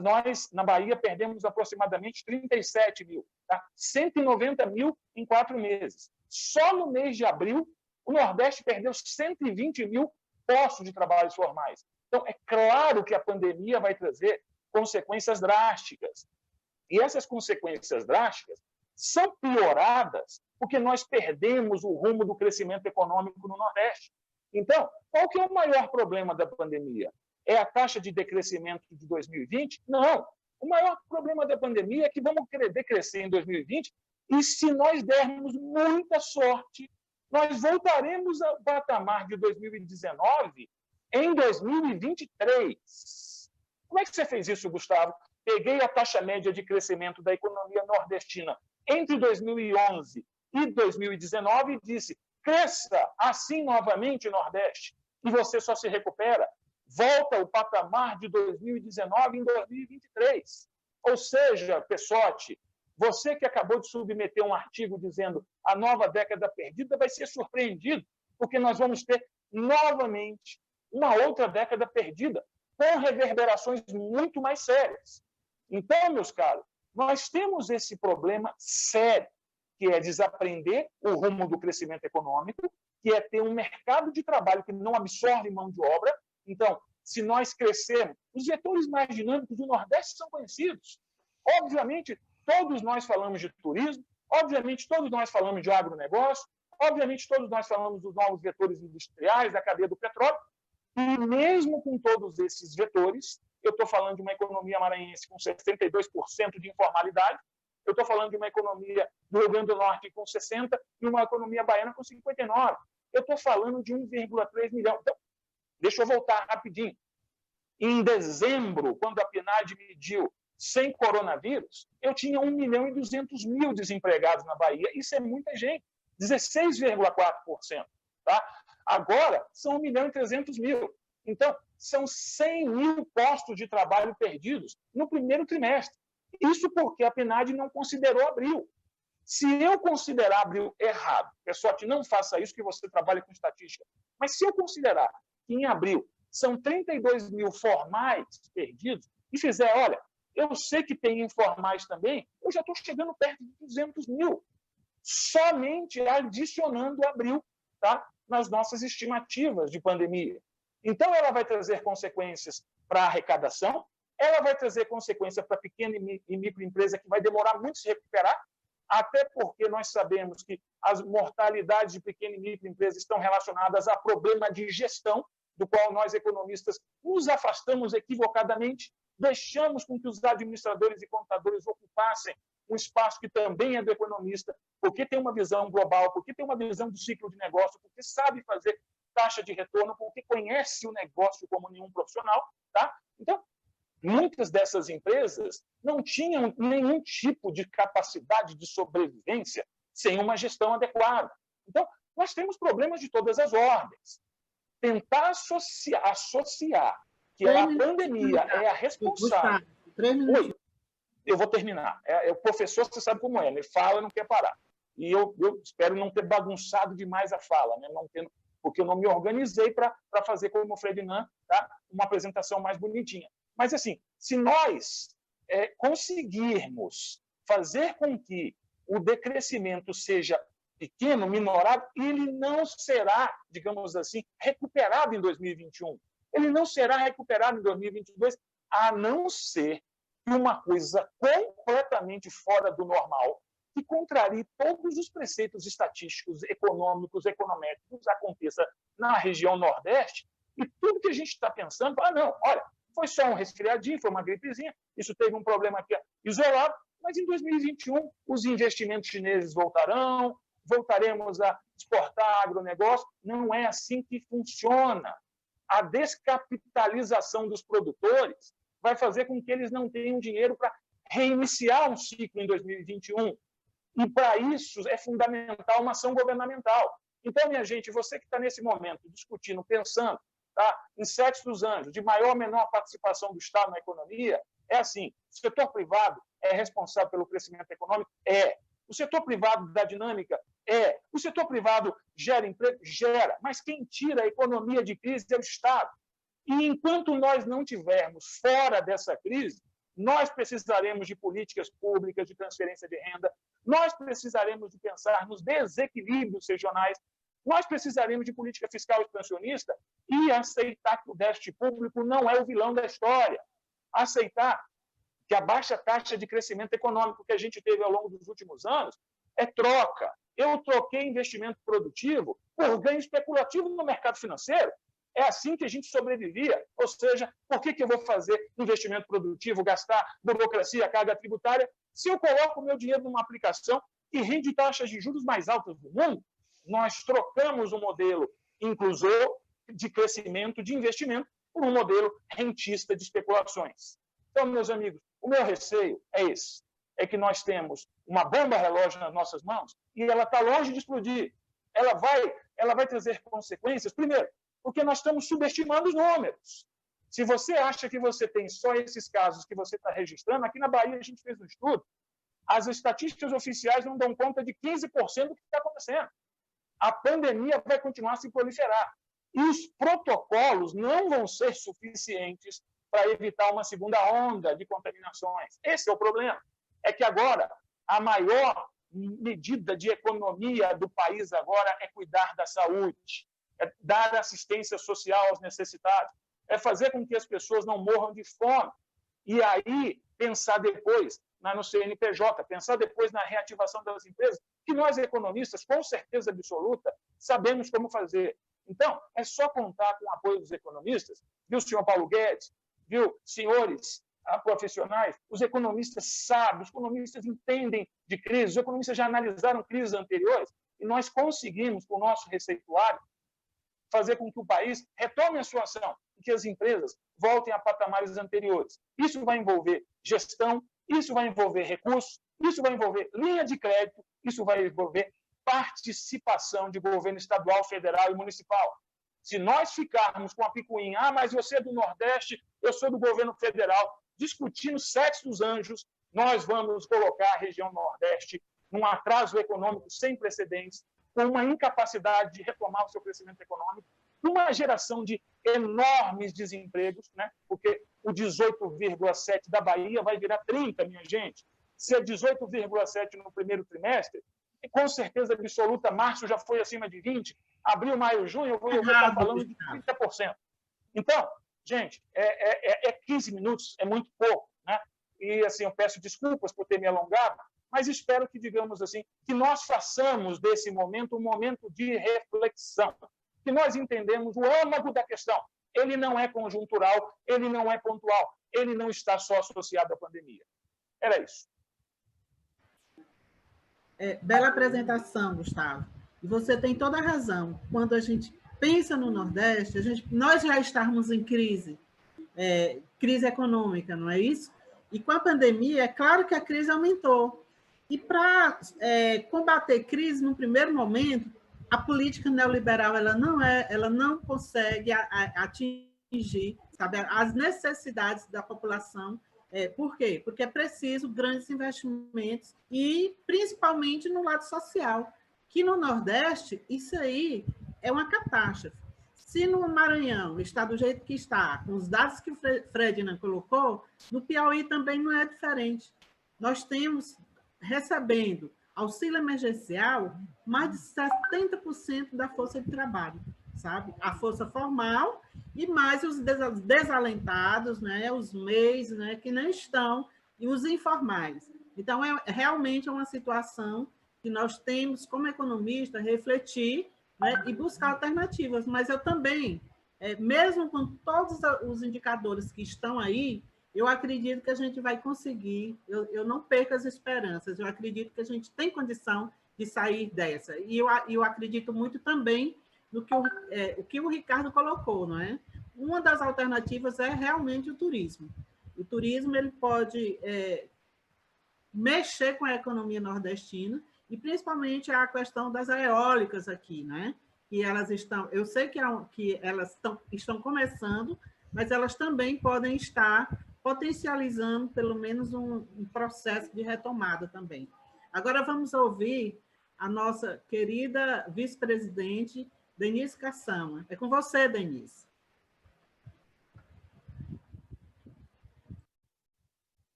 Nós, na Bahia, perdemos aproximadamente 37 mil. Tá? 190 mil em 4 meses. Só no mês de abril, o Nordeste perdeu 120 mil postos de trabalho formais. Então, é claro que a pandemia vai trazer consequências drásticas. E essas consequências drásticas são pioradas porque nós perdemos o rumo do crescimento econômico no Nordeste. Então, qual que é o maior problema da pandemia? É a taxa de decrescimento de 2020? Não. O maior problema da pandemia é que vamos decrescer em 2020 e, se nós dermos muita sorte, nós voltaremos ao patamar de 2019 em 2023. Como é que você fez isso, Gustavo? Peguei a taxa média de crescimento da economia nordestina entre 2011 e 2019 e disse: cresça assim novamente, Nordeste, e você só se recupera. Volta ao patamar de 2019 em 2023. Ou seja, Pessotti, você que acabou de submeter um artigo dizendo a nova década perdida vai ser surpreendido, porque nós vamos ter novamente uma outra década perdida, com reverberações muito mais sérias. Então, meus caros, nós temos esse problema sério, que é desaprender o rumo do crescimento econômico, que é ter um mercado de trabalho que não absorve mão de obra. Então, se nós crescermos, os vetores mais dinâmicos do Nordeste são conhecidos. Obviamente, todos nós falamos de turismo, obviamente, todos nós falamos de agronegócio, obviamente, todos nós falamos dos novos vetores industriais, da cadeia do petróleo, e mesmo com todos esses vetores, eu estou falando de uma economia maranhense com 62% de informalidade, eu estou falando de uma economia do Rio Grande do Norte com 60% e uma economia baiana com 59%. Eu estou falando de 1,3 milhão. Então, deixa eu voltar rapidinho. Em dezembro, quando a PNAD mediu sem coronavírus, eu tinha 1.200.000 desempregados na Bahia. Isso é muita gente, 16,4%. Tá? Agora, são 1.300.000. Então, são 100.000 postos de trabalho perdidos no primeiro trimestre. Isso porque a PNAD não considerou abril. Se eu considerar abril errado, pessoal, que não faça isso, que você trabalha com estatística, mas se eu considerar que em abril são 32.000 formais perdidos, e fizer, olha, eu sei que tem informais também, eu já estou chegando perto de 200.000, somente adicionando abril, tá, nas nossas estimativas de pandemia. Então, ela vai trazer consequências para a arrecadação, ela vai trazer consequência para a pequena e microempresa, que vai demorar muito se recuperar, até porque nós sabemos que as mortalidades de pequena e microempresa estão relacionadas a problema de gestão, do qual nós, economistas, nos afastamos equivocadamente, deixamos com que os administradores e contadores ocupassem um espaço que também é do economista, porque tem uma visão global, porque tem uma visão do ciclo de negócio, porque sabe fazer taxa de retorno, porque conhece o negócio como nenhum profissional. Tá? Então, muitas dessas empresas não tinham nenhum tipo de capacidade de sobrevivência sem uma gestão adequada. Então, nós temos problemas de todas as ordens. Tentar associar que a pandemia é a responsável... Oi, eu vou terminar. O professor, você sabe como é, ele fala, não quer parar. E eu espero não ter bagunçado demais a fala, né? Porque eu não me organizei para fazer como o Ferdinand, tá? Uma apresentação mais bonitinha. Mas, assim, se nós conseguirmos fazer com que o decrescimento seja pequeno, minorado, ele não será, digamos assim, recuperado em 2021. Ele não será recuperado em 2022, a não ser que uma coisa completamente fora do normal, que contrarie todos os preceitos estatísticos, econômicos, econométricos, aconteça na região Nordeste, e tudo que a gente está pensando, não, olha, foi só um resfriadinho, foi uma gripezinha, isso teve um problema aqui isolado, mas em 2021 os investimentos chineses voltaremos a exportar agronegócio. Não é assim que funciona. A descapitalização dos produtores vai fazer com que eles não tenham dinheiro para reiniciar um ciclo em 2021. E, para isso, é fundamental uma ação governamental. Então, minha gente, você que está nesse momento discutindo, pensando, tá, em sete dos anjos, de maior ou menor participação do Estado na economia, é assim, o setor privado é responsável pelo crescimento econômico? É. O setor privado da dinâmica? É. O setor privado gera emprego? Gera. Mas quem tira a economia de crise é o Estado. E enquanto nós não tivermos fora dessa crise, nós precisaremos de políticas públicas, de transferência de renda, nós precisaremos de pensar nos desequilíbrios regionais, nós precisaremos de política fiscal expansionista e aceitar que o déficit público não é o vilão da história. Aceitar que a baixa taxa de crescimento econômico que a gente teve ao longo dos últimos anos é troca. Eu troquei investimento produtivo por ganho especulativo no mercado financeiro. É assim que a gente sobrevivia. Ou seja, por que eu vou fazer investimento produtivo, gastar burocracia, carga tributária, se eu coloco o meu dinheiro numa aplicação que rende taxas de juros mais altas do mundo? Nós trocamos um modelo inclusor de crescimento, de investimento, por um modelo rentista de especulações. Então, meus amigos, o meu receio é esse, é que nós temos uma bomba relógio nas nossas mãos e ela está longe de explodir. Ela vai trazer consequências, primeiro, porque nós estamos subestimando os números. Se você acha que você tem só esses casos que você está registrando, aqui na Bahia a gente fez um estudo, as estatísticas oficiais não dão conta de 15% do que está acontecendo. A pandemia vai continuar a se proliferar. E os protocolos não vão ser suficientes para evitar uma segunda onda de contaminações. Esse é o problema. É que agora a maior medida de economia do país agora é cuidar da saúde, é dar assistência social aos necessitados, é fazer com que as pessoas não morram de fome. E aí pensar depois no CNPJ, pensar depois na reativação das empresas, que nós, economistas, com certeza absoluta, sabemos como fazer. Então, é só contar com o apoio dos economistas, viu, senhor Paulo Guedes, viu, senhores profissionais, os economistas sabem, os economistas entendem de crise, os economistas já analisaram crises anteriores, e nós conseguimos, com o nosso receituário, fazer com que o país retome a sua ação, e que as empresas voltem a patamares anteriores. Isso vai envolver gestão, isso vai envolver recursos, isso vai envolver linha de crédito, isso vai envolver participação de governo estadual, federal e municipal. Se nós ficarmos com a picuinha, mas você é do Nordeste, eu sou do governo federal, discutindo sexo dos anjos, nós vamos colocar a região Nordeste num atraso econômico sem precedentes, com uma incapacidade de retomar o seu crescimento econômico, uma geração de enormes desempregos, né? Porque o 18,7% da Bahia vai virar 30%, minha gente. Se é 18,7% no primeiro trimestre, com certeza absoluta, março já foi acima de 20%, abril, maio, junho, eu vou estar falando de 30%. Então, gente, 15 minutos, é muito pouco, né? E, assim, eu peço desculpas por ter me alongado, mas espero que, digamos assim, que nós façamos desse momento um momento de reflexão, que nós entendemos o âmago da questão. Ele não é conjuntural, ele não é pontual, ele não está só associado à pandemia. Era isso. Bela apresentação, Gustavo. E você tem toda a razão. Quando a gente pensa no Nordeste, nós já estamos em crise econômica, não é isso? E com a pandemia, é claro que a crise aumentou. E para combater crise, no primeiro momento, a política neoliberal ela não consegue atingir, sabe, as necessidades da população. Por quê? Porque é preciso grandes investimentos e, principalmente, no lado social, que no Nordeste, isso aí é uma catástrofe. Se no Maranhão está do jeito que está, com os dados que o Ferdinand colocou, no Piauí também não é diferente. Nós temos, recebendo auxílio emergencial, mais de 70% da força de trabalho, sabe? A força formal e mais os desalentados, né? Os MEIs, né? Que não estão, e os informais. Então, realmente é uma situação que nós temos, como economista, refletir, né? E buscar alternativas. Mas eu também, mesmo com todos os indicadores que estão aí, eu acredito que a gente vai conseguir, eu não perco as esperanças, eu acredito que a gente tem condição de sair dessa. E eu acredito muito também no que o que o Ricardo colocou, não é? Uma das alternativas é realmente o turismo. O turismo ele pode mexer com a economia nordestina e principalmente a questão das eólicas aqui, né? E elas estão, eu sei que elas estão começando, mas elas também podem estar potencializando pelo menos um processo de retomada também. Agora vamos ouvir a nossa querida vice-presidente, Denise Cassama. É com você, Denise.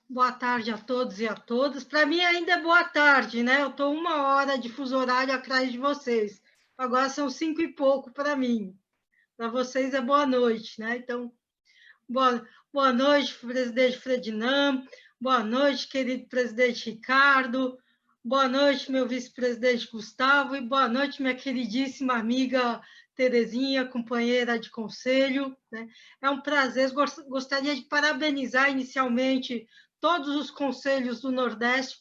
Boa tarde a todos e a todas. Para mim ainda é boa tarde, né? Eu estou 1 hora de fuso horário atrás de vocês. Agora são 5 e pouco para mim. Para vocês é boa noite, né? Então, boa noite, presidente Ferdinand. Boa noite, querido presidente Ricardo. Boa noite, meu vice-presidente Gustavo. E boa noite, minha queridíssima amiga Terezinha, companheira de conselho, né? É um prazer. Gostaria de parabenizar inicialmente todos os conselhos do Nordeste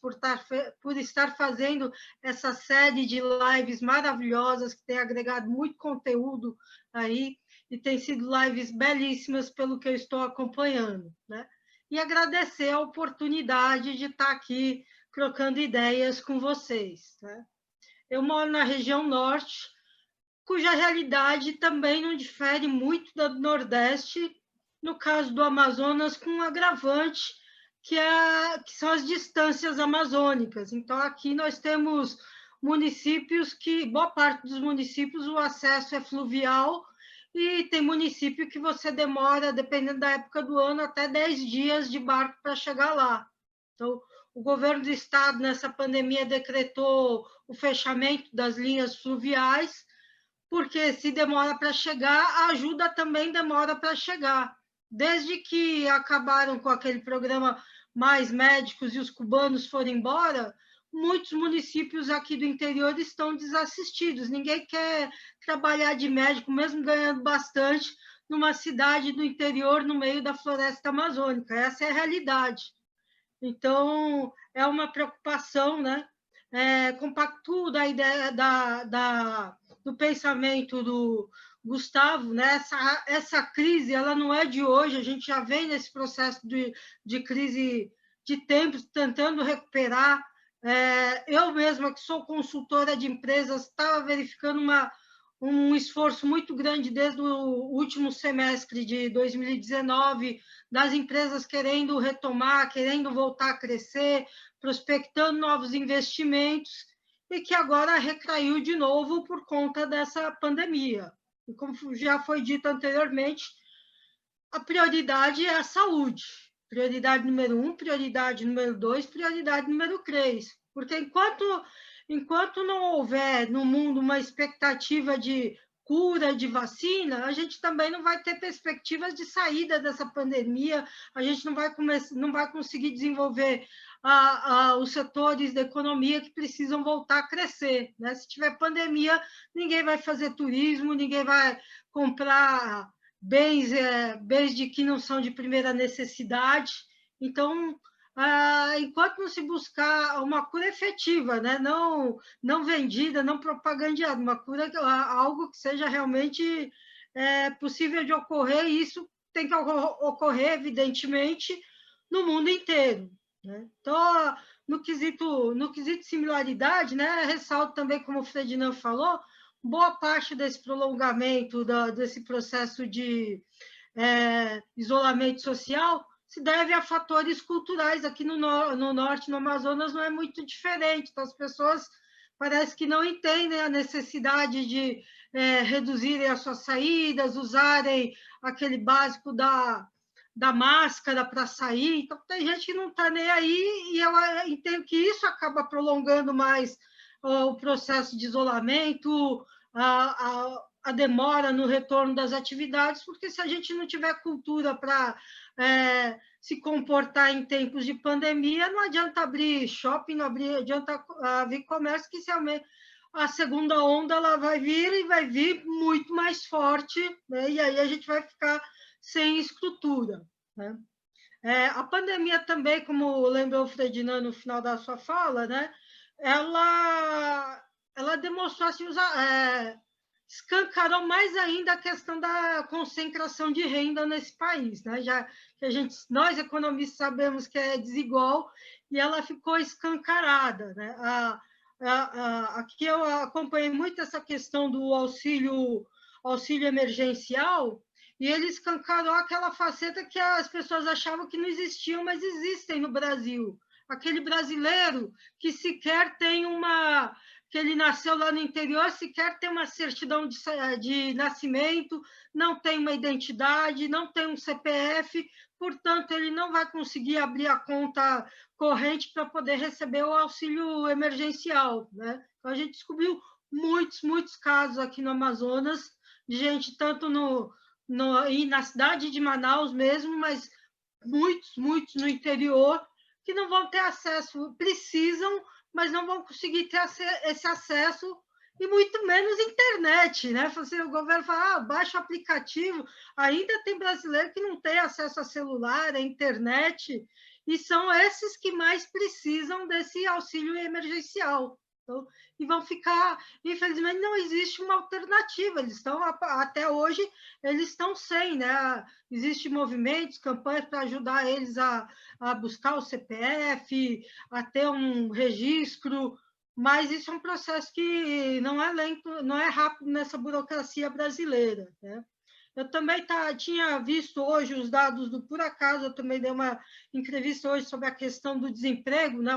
por estar fazendo essa série de lives maravilhosas que tem agregado muito conteúdo aí e tem sido lives belíssimas pelo que eu estou acompanhando, né? E agradecer a oportunidade de estar aqui trocando ideias com vocês, né? Eu moro na região norte, cuja realidade também não difere muito da do Nordeste, no caso do Amazonas, com um agravante que são as distâncias amazônicas. Então, aqui nós temos municípios que, boa parte dos municípios, o acesso é fluvial, e tem município que você demora, dependendo da época do ano, até 10 dias de barco para chegar lá. Então, o governo do estado, nessa pandemia, decretou o fechamento das linhas fluviais, porque se demora para chegar, a ajuda também demora para chegar. Desde que acabaram com aquele programa Mais Médicos e os cubanos foram embora, muitos municípios aqui do interior estão desassistidos. Ninguém quer trabalhar de médico, mesmo ganhando bastante, numa cidade do interior, no meio da floresta amazônica. Essa é a realidade. Então, é uma preocupação, né? Compactuo da ideia do pensamento do Gustavo, né? Essa crise ela não é de hoje, a gente já vem nesse processo de crise de tempos, tentando recuperar. Eu mesma, que sou consultora de empresas, estava verificando um esforço muito grande desde o último semestre de 2019, das empresas querendo retomar, querendo voltar a crescer, prospectando novos investimentos, e que agora recaiu de novo por conta dessa pandemia. E como já foi dito anteriormente, a prioridade é a saúde. Prioridade número 1, prioridade número 2, prioridade número 3. Porque enquanto não houver no mundo uma expectativa de cura, de vacina, a gente também não vai ter perspectivas de saída dessa pandemia, a gente não vai conseguir desenvolver os setores da economia que precisam voltar a crescer, né? Se tiver pandemia, ninguém vai fazer turismo, ninguém vai comprar bens de que não são de primeira necessidade. Então, enquanto não se buscar uma cura efetiva, né? não vendida, não propagandeada, uma cura, algo que seja realmente possível de ocorrer, e isso tem que ocorrer, evidentemente, no mundo inteiro, né? Então, no quesito similaridade, né? Ressalto também, como o Ferdinand falou, boa parte desse prolongamento desse processo de isolamento social se deve a fatores culturais. Aqui no norte, no Amazonas, não é muito diferente. Então, as pessoas parece que não entendem a necessidade de reduzirem as suas saídas, usarem aquele básico da máscara para sair. Então, tem gente que não está nem aí, e eu entendo que isso acaba prolongando mais o processo de isolamento, a demora no retorno das atividades, porque se a gente não tiver cultura para se comportar em tempos de pandemia, não adianta abrir shopping, não adianta abrir comércio, que se a segunda onda ela vai vir, e vai vir muito mais forte, né? E aí a gente vai ficar sem estrutura, né? A pandemia também, como lembrou o Ferdinand no final da sua fala, né? Ela demonstrou assim, escancarou mais ainda a questão da concentração de renda nesse país, né? Já que nós economistas sabemos que é desigual, e ela ficou escancarada, né? Aqui eu acompanhei muito essa questão do auxílio emergencial, e ele escancarou aquela faceta que as pessoas achavam que não existiam, mas existem no Brasil. Aquele brasileiro que sequer tem que ele nasceu lá no interior, sequer tem uma certidão de nascimento, não tem uma identidade, não tem um CPF, portanto, ele não vai conseguir abrir a conta corrente para poder receber o auxílio emergencial, né? Então, a gente descobriu muitos casos aqui no Amazonas, de gente tanto e na cidade de Manaus mesmo, mas muitos no interior, que não vão ter acesso, precisam, mas não vão conseguir ter esse acesso, e muito menos internet, né? O governo fala, baixa o aplicativo, ainda tem brasileiro que não tem acesso a celular, a internet, e são esses que mais precisam desse auxílio emergencial. Então, e vão ficar, infelizmente, não existe uma alternativa, eles estão, até hoje, eles estão sem, né? Existem movimentos, campanhas para ajudar eles a buscar o CPF, a ter um registro, mas isso é um processo que não é lento, não é rápido nessa burocracia brasileira, né? Eu também tinha visto hoje os dados por acaso, eu também dei uma entrevista hoje sobre a questão do desemprego, né,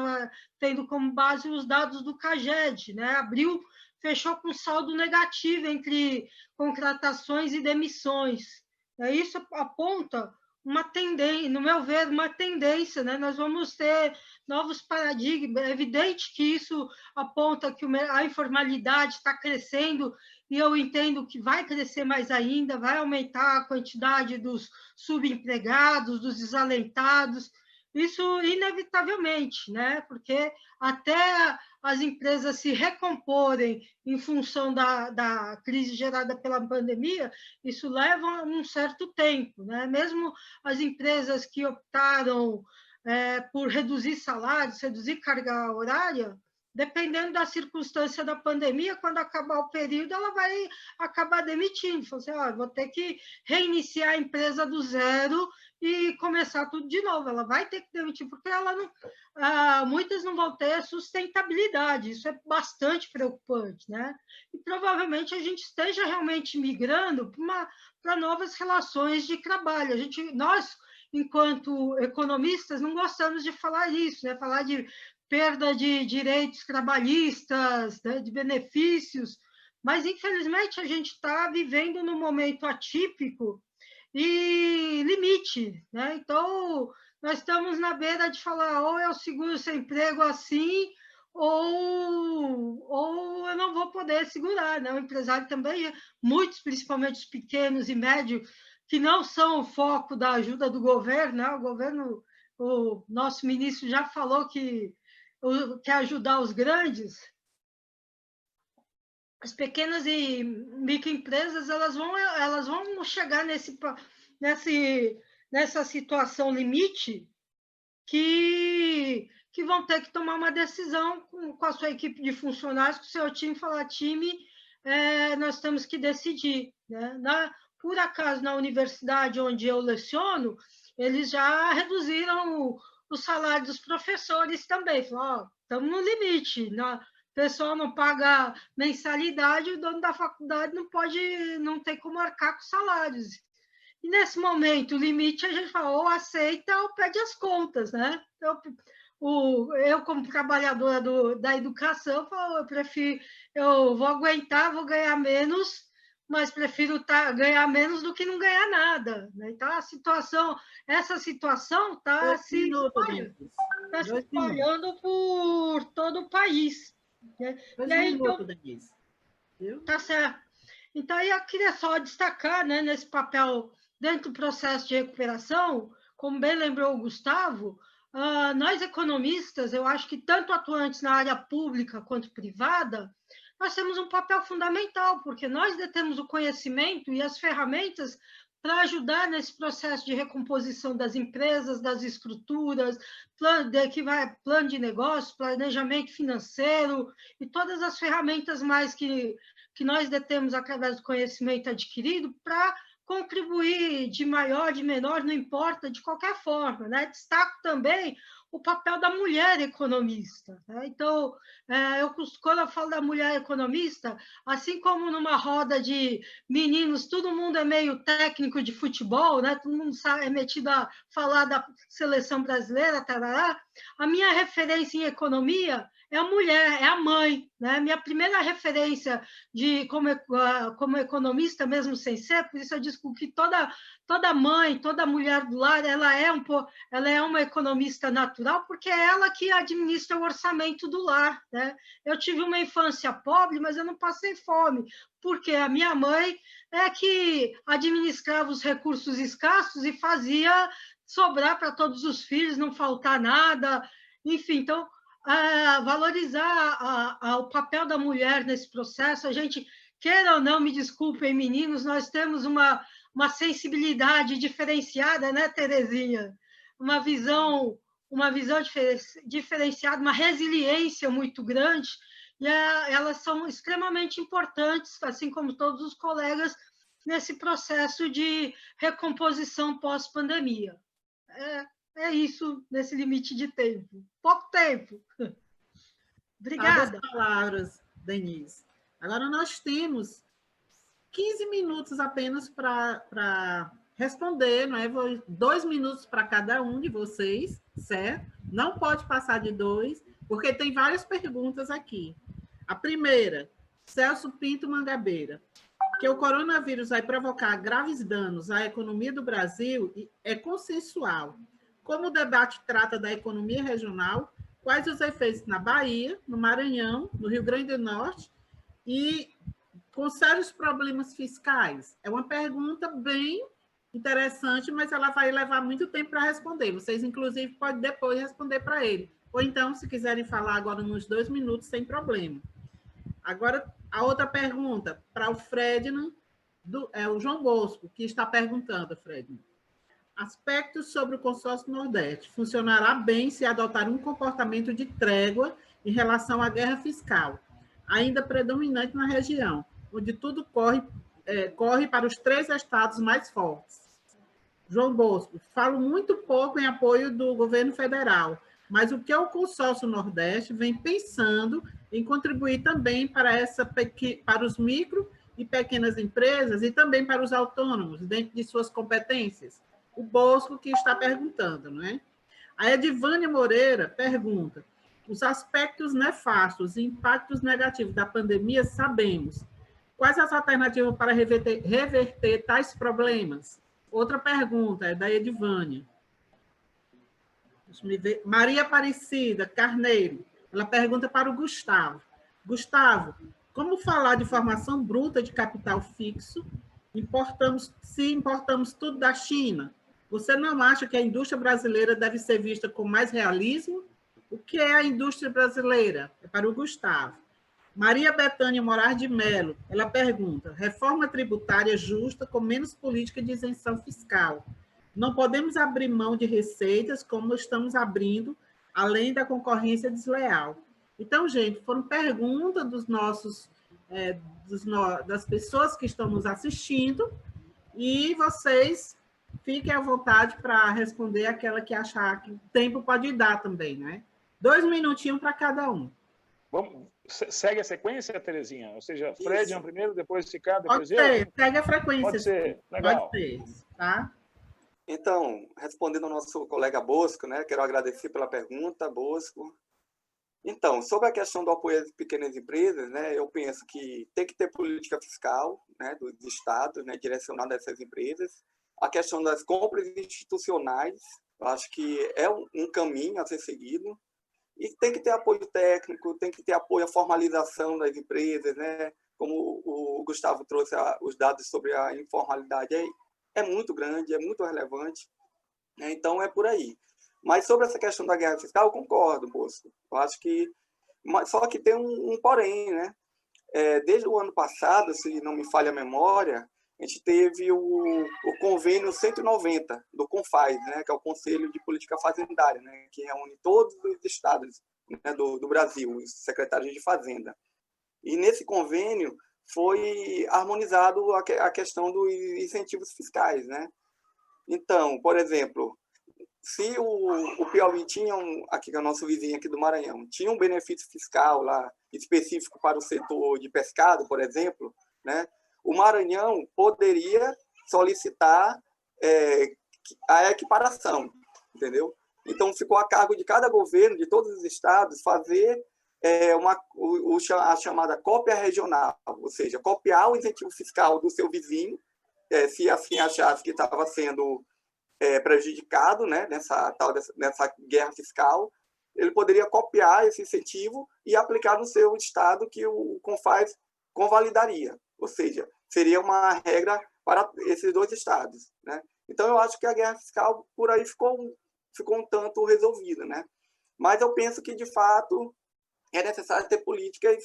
tendo como base os dados do CAGED, né? Abril fechou com saldo negativo entre contratações e demissões. Isso aponta uma tendência, no meu ver, uma tendência, né? Nós vamos ter novos paradigmas. É evidente que isso aponta que a informalidade está crescendo, e eu entendo que vai crescer mais ainda, vai aumentar a quantidade dos subempregados, dos desalentados, isso inevitavelmente, né? Porque até as empresas se recomporem em função da crise gerada pela pandemia, isso leva um certo tempo, né? Mesmo as empresas que optaram por reduzir salários, reduzir carga horária, dependendo da circunstância da pandemia, quando acabar o período, ela vai acabar demitindo. Falou assim, vou ter que reiniciar a empresa do zero e começar tudo de novo. Ela vai ter que demitir, porque ela não, muitas não vão ter sustentabilidade. Isso é bastante preocupante, né? E provavelmente a gente esteja realmente migrando para novas relações de trabalho. Nós, enquanto economistas, não gostamos de falar isso, né? Falar de perda de direitos trabalhistas, né, de benefícios, mas, infelizmente, a gente está vivendo num momento atípico e limite, né? Então, nós estamos na beira de falar ou eu seguro seu emprego assim, ou eu não vou poder segurar, né? O empresário também, muitos, principalmente os pequenos e médios, que não são o foco da ajuda do governo, né? O nosso ministro já falou que quer ajudar os grandes. As pequenas e microempresas, elas vão chegar nessa situação limite que vão ter que tomar uma decisão com a sua equipe de funcionários, com o seu time, falar, time, nós temos que decidir, né? Por acaso, na universidade onde eu leciono, eles já reduziram o salário dos professores também. Falaram, estamos no limite, o pessoal não paga mensalidade, o dono da faculdade não tem como arcar com salários. E, nesse momento, o limite, a gente fala, ou aceita ou pede as contas, né? Então, eu como trabalhadora da educação, eu vou aguentar, vou ganhar menos, mas prefiro ganhar menos do que não ganhar nada, né? Então, essa situação está se espalhando por todo o país. Né? Denise. Tá certo. Então, eu queria só destacar, né, nesse papel dentro do processo de recuperação, como bem lembrou o Gustavo, nós economistas, eu acho que tanto atuantes na área pública quanto privada, nós temos um papel fundamental, porque nós detemos o conhecimento e as ferramentas para ajudar nesse processo de recomposição das empresas, das estruturas, plano de negócio, planejamento financeiro e todas as ferramentas mais que nós detemos através do conhecimento adquirido para contribuir de maior, de menor, não importa, de qualquer forma, né? Destaco também o papel da mulher economista, né? Então, quando eu falo da mulher economista, assim como numa roda de meninos, todo mundo é meio técnico de futebol, né? Todo mundo é metido a falar da seleção brasileira, tarará. A minha referência em economia é a mulher, é a mãe, né? Minha primeira referência como economista, mesmo sem ser, por isso eu digo que toda mãe, toda mulher do lar, ela é uma economista natural, porque é ela que administra o orçamento do lar, né? Eu tive uma infância pobre, mas eu não passei fome, porque a minha mãe é que administrava os recursos escassos e fazia sobrar para todos os filhos, não faltar nada, enfim, então, valorizar o papel da mulher nesse processo. A gente, queira ou não, me desculpem, meninos, nós temos uma sensibilidade diferenciada, né, Terezinha? Uma visão diferenciada, uma resiliência muito grande, e elas são extremamente importantes, assim como todos os colegas, nesse processo de recomposição pós-pandemia. É isso nesse limite de tempo. Pouco tempo. Obrigada. As palavras, Denise. Agora nós temos 15 minutos apenas para responder, não é? 2 minutos para cada um de vocês, certo? Não pode passar de 2, porque tem várias perguntas aqui. A primeira, Celso Pinto Mangabeira, que o coronavírus vai provocar graves danos à economia do Brasil é consensual. Como o debate trata da economia regional, quais os efeitos na Bahia, no Maranhão, no Rio Grande do Norte e com sérios problemas fiscais? É uma pergunta bem interessante, mas ela vai levar muito tempo para responder. Vocês, inclusive, podem depois responder para ele. Ou então, se quiserem falar agora nos 2 minutos, sem problema. Agora, a outra pergunta para o Fredman, o João Bosco, que está perguntando, Fredman. Aspectos sobre o consórcio Nordeste. Funcionará bem se adotar um comportamento de trégua em relação à guerra fiscal, ainda predominante na região, onde tudo corre para os 3 estados mais fortes. João Bosco, falo muito pouco em apoio do governo federal, mas o que o Consórcio Nordeste vem pensando em contribuir também para os micro e pequenas empresas e também para os autônomos, dentro de suas competências? O Bosco que está perguntando, não é? A Edivânia Moreira pergunta: os aspectos nefastos e impactos negativos da pandemia sabemos. Quais as alternativas para reverter tais problemas? Outra pergunta é da Edivânia. Deixa eu ver. Maria Aparecida Carneiro, ela pergunta para o Gustavo. Gustavo, como falar de formação bruta de capital fixo se importamos tudo da China? Você não acha que a indústria brasileira deve ser vista com mais realismo? O que é a indústria brasileira? É para o Gustavo. Maria Betânia Moraes de Mello, ela pergunta: reforma tributária justa com menos política de isenção fiscal. Não podemos abrir mão de receitas como estamos abrindo, além da concorrência desleal. Então, gente, foram perguntas das pessoas que estão nos assistindo, e vocês fiquem à vontade para responder aquela que achar que o tempo pode dar também, né? 2 minutinhos para cada um. Vamos, segue a sequência, Terezinha? Ou seja, Fred é o primeiro, depois Ricardo, depois eu? Pode ser, segue a frequência. Pode ser, legal. Pode ser, tá? Então, respondendo ao nosso colega Bosco, né, quero agradecer pela pergunta, Bosco. Então, sobre a questão do apoio às pequenas empresas, né, eu penso que tem que ter política fiscal, né, dos estados, né, direcionada a essas empresas. A questão das compras institucionais, eu acho que é um caminho a ser seguido. E tem que ter apoio técnico, tem que ter apoio à formalização das empresas, né? Como o Gustavo trouxe os dados sobre a informalidade, é muito grande, é muito relevante, né? Então é por aí. Mas sobre essa questão da guerra fiscal, eu concordo, Bosco. Eu acho que... Só que tem um porém, né? Desde o ano passado, se não me falha a memória, a gente teve o convênio 190 do CONFAZ, né, que é o Conselho de Política Fazendária, né, que reúne todos os estados, né, do Brasil, os secretários de Fazenda. E nesse convênio foi harmonizado a questão dos incentivos fiscais, né? Então, por exemplo, se o Piauí tinha, aqui que é o nosso vizinho aqui do Maranhão, tinha um benefício fiscal lá específico para o setor de pescado, por exemplo, né? O Maranhão poderia solicitar a equiparação, entendeu? Então, ficou a cargo de cada governo, de todos os estados, fazer a chamada cópia regional, ou seja, copiar o incentivo fiscal do seu vizinho, se assim achasse que estava sendo prejudicado, né, nessa guerra fiscal, ele poderia copiar esse incentivo e aplicar no seu estado, que o CONFAZ convalidaria. Ou seja, seria uma regra para esses 2 estados, né? Então, eu acho que a guerra fiscal por aí ficou um tanto resolvida, né? Mas eu penso que, de fato, é necessário ter políticas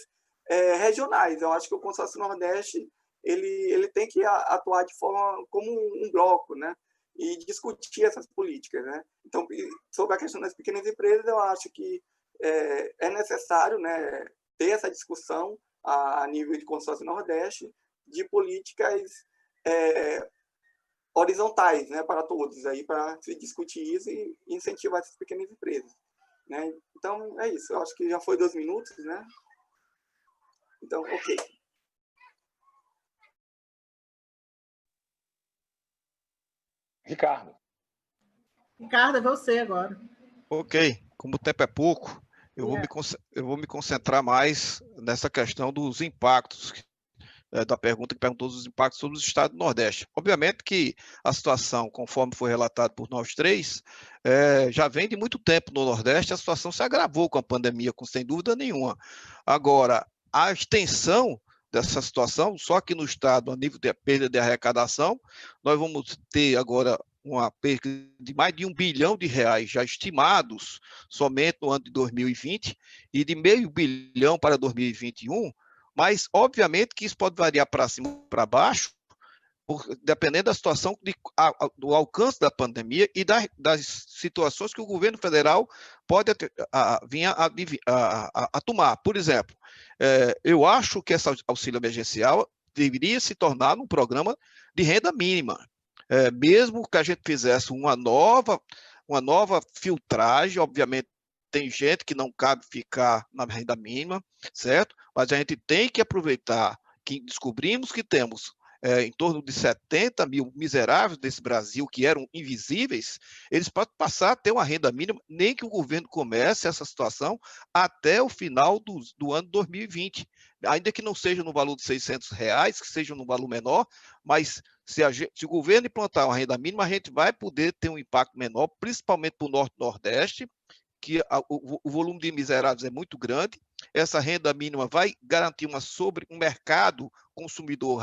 regionais. Eu acho que o Consórcio Nordeste ele tem que atuar de forma como um bloco, né? E discutir essas políticas, né? Então, sobre a questão das pequenas empresas, eu acho que é necessário, né, ter essa discussão a nível de Consórcio Nordeste de políticas horizontais, né, para todos, aí, para se discutir isso e incentivar essas pequenas empresas, né? Então, é isso. Eu acho que já foi 2 minutos, né? Então, ok. Ricardo, é você agora. Ok. Como o tempo é pouco, eu vou me concentrar mais nessa questão dos impactos, da pergunta que perguntou os impactos sobre os estados do Nordeste. Obviamente que a situação, conforme foi relatado por nós 3, já vem de muito tempo no Nordeste, a situação se agravou com a pandemia, sem dúvida nenhuma. Agora, a extensão dessa situação, só que no estado, a nível de perda de arrecadação, nós vamos ter agora uma perda de mais de R$1 bilhão já estimados somente no ano de 2020 e de R$0,5 bilhão para 2021, mas obviamente que isso pode variar para cima ou para baixo, dependendo da situação, do alcance da pandemia e das situações que o governo federal pode vir a tomar. Por exemplo, eu acho que esse auxílio emergencial deveria se tornar um programa de renda mínima, mesmo que a gente fizesse uma nova filtragem. Obviamente, tem gente que não cabe ficar na renda mínima, certo? Mas a gente tem que aproveitar que descobrimos que temos em torno de 70 mil miseráveis desse Brasil que eram invisíveis. Eles podem passar a ter uma renda mínima, nem que o governo comece essa situação até o final do ano 2020, ainda que não seja no valor de R$600, que seja no valor menor, mas se o governo implantar uma renda mínima, a gente vai poder ter um impacto menor, principalmente para o Norte e Nordeste, que o volume de miseráveis é muito grande. Essa renda mínima vai garantir um mercado consumidor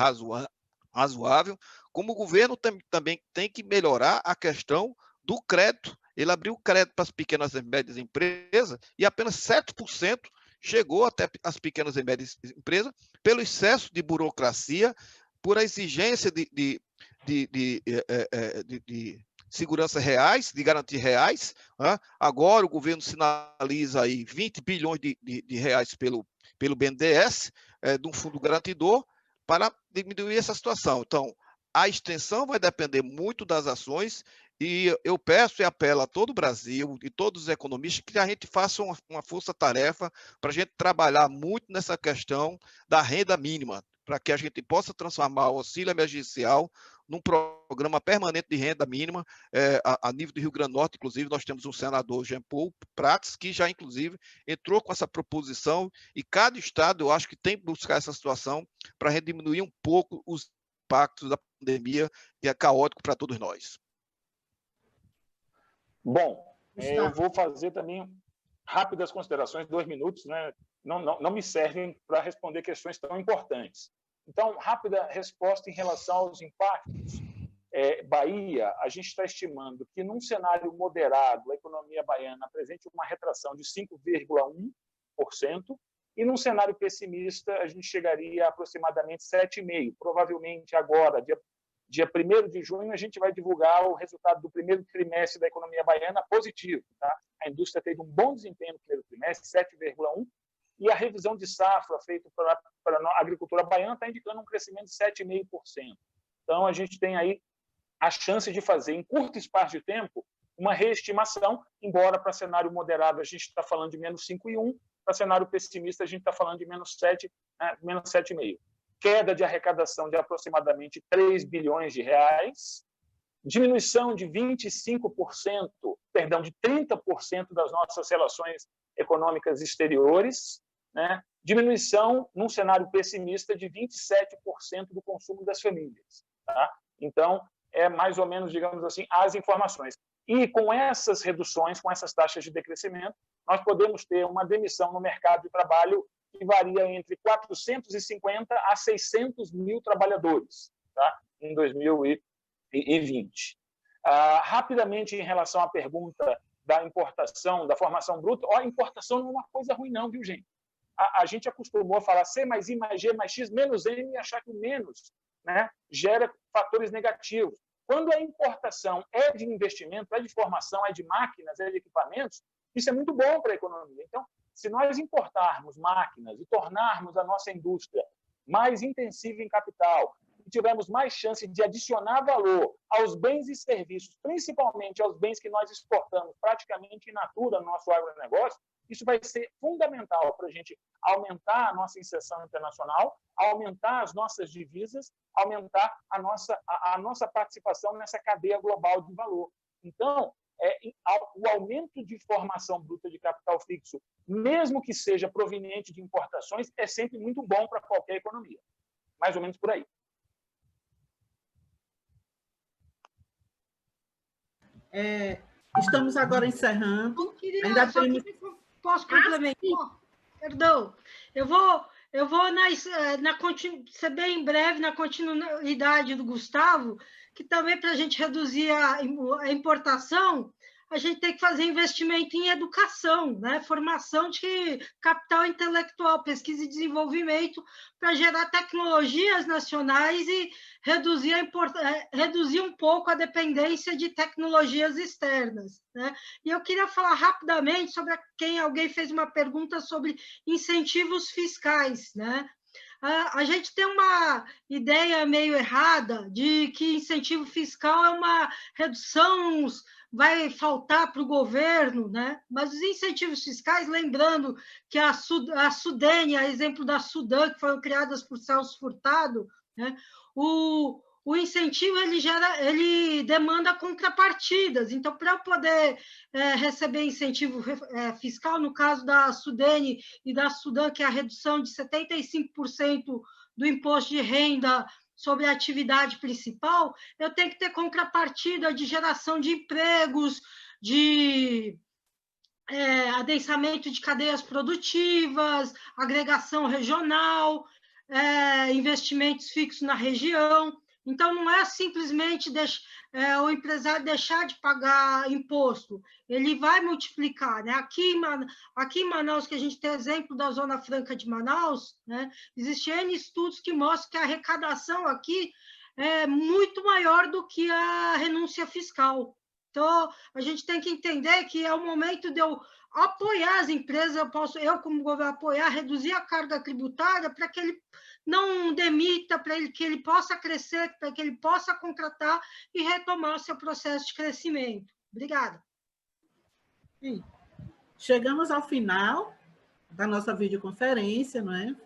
razoável, como o governo também tem que melhorar a questão do crédito. Ele abriu crédito para as pequenas e médias empresas e apenas 7% chegou até as pequenas e médias empresas pelo excesso de burocracia, por a exigência de segurança reais, de garantia reais. Né? Agora o governo sinaliza aí 20 bilhões de reais pelo BNDES, de um fundo garantidor, para diminuir essa situação. Então, a extensão vai depender muito das ações, e eu peço e apelo a todo o Brasil e todos os economistas que a gente faça uma força-tarefa para a gente trabalhar muito nessa questão da renda mínima, para que a gente possa transformar o auxílio emergencial num programa permanente de renda mínima. A nível do Rio Grande do Norte, inclusive, nós temos um senador, Jean Paul Prats, que já, inclusive, entrou com essa proposição, e cada estado, eu acho que tem que buscar essa situação para a gente diminuir um pouco os impactos da pandemia, que é caótico para todos nós. Bom, eu vou fazer também rápidas considerações, 2 minutos, né? Não me servem para responder questões tão importantes. Então, rápida resposta em relação aos impactos. Bahia, a gente está estimando que, num cenário moderado, a economia baiana apresente uma retração de 5,1%, e, num cenário pessimista, a gente chegaria a aproximadamente 7,5%. Provavelmente agora, dia 1º de junho, a gente vai divulgar o resultado do primeiro trimestre da economia baiana positivo. Tá? A indústria teve um bom desempenho no primeiro trimestre, 7,1%, e a revisão de safra feita para a agricultura baiana está indicando um crescimento de 7,5%. Então, a gente tem aí a chance de fazer, em curto espaço de tempo, uma reestimação, embora para cenário moderado a gente está falando de menos 5,1%, para cenário pessimista a gente está falando de menos 7,5%. Queda de arrecadação de aproximadamente 3 bilhões de reais, diminuição de 25%, perdão, de 30% das nossas relações econômicas exteriores, né? Diminuição, num cenário pessimista, de 27% do consumo das famílias. Tá? Então, é mais ou menos, digamos assim, as informações. E com essas reduções, com essas taxas de decrescimento, nós podemos ter uma demissão no mercado de trabalho que varia entre 450 a 600 mil trabalhadores, tá? Em 2020. Rapidamente, em relação à pergunta da importação, da formação bruta, a importação não é uma coisa ruim não, viu, gente? A gente acostumou a falar C mais I mais G mais X menos M e achar que o menos, né, gera fatores negativos. Quando a importação é de investimento, é de formação, é de máquinas, é de equipamentos, isso é muito bom para a economia. Então, se nós importarmos máquinas e tornarmos a nossa indústria mais intensiva em capital, e tivermos mais chance de adicionar valor aos bens e serviços, principalmente aos bens que nós exportamos praticamente in natura no nosso agronegócio, isso vai ser fundamental para a gente aumentar a nossa inserção internacional, aumentar as nossas divisas, aumentar a nossa participação nessa cadeia global de valor. Então, o aumento de formação bruta de capital fixo, mesmo que seja proveniente de importações, é sempre muito bom para qualquer economia. Mais ou menos por aí. Estamos agora encerrando. Ainda temos... Posso complementar? Perdão. Eu vou ser bem breve na continuidade do Gustavo, que também para a gente reduzir a importação, a gente tem que fazer investimento em educação, né? Formação de capital intelectual, pesquisa e desenvolvimento, para gerar tecnologias nacionais e reduzir um pouco a dependência de tecnologias externas, né? E eu queria falar rapidamente sobre alguém fez uma pergunta sobre incentivos fiscais, né? A gente tem uma ideia meio errada de que incentivo fiscal é uma redução, vai faltar para o governo, né? Mas os incentivos fiscais, lembrando que a Sudene, a exemplo da Sudã, que foram criadas por Celso Furtado, né? O incentivo ele demanda contrapartidas. Então, para eu poder receber incentivo fiscal, no caso da Sudene e da Sudã, que é a redução de 75% do imposto de renda sobre a atividade principal, eu tenho que ter contrapartida de geração de empregos, de adensamento de cadeias produtivas, agregação regional, investimentos fixos na região. Então, não é simplesmente o empresário deixar de pagar imposto, ele vai multiplicar, né? Aqui em Manaus, que a gente tem exemplo da Zona Franca de Manaus, né? Existem N estudos que mostram que a arrecadação aqui é muito maior do que a renúncia fiscal. Então, a gente tem que entender que é o momento de eu apoiar as empresas, eu como governo, apoiar, reduzir a carga tributária para que ele não demita, para que ele possa crescer, para que ele possa contratar e retomar o seu processo de crescimento. Obrigada. Sim. Chegamos ao final da nossa videoconferência, não é?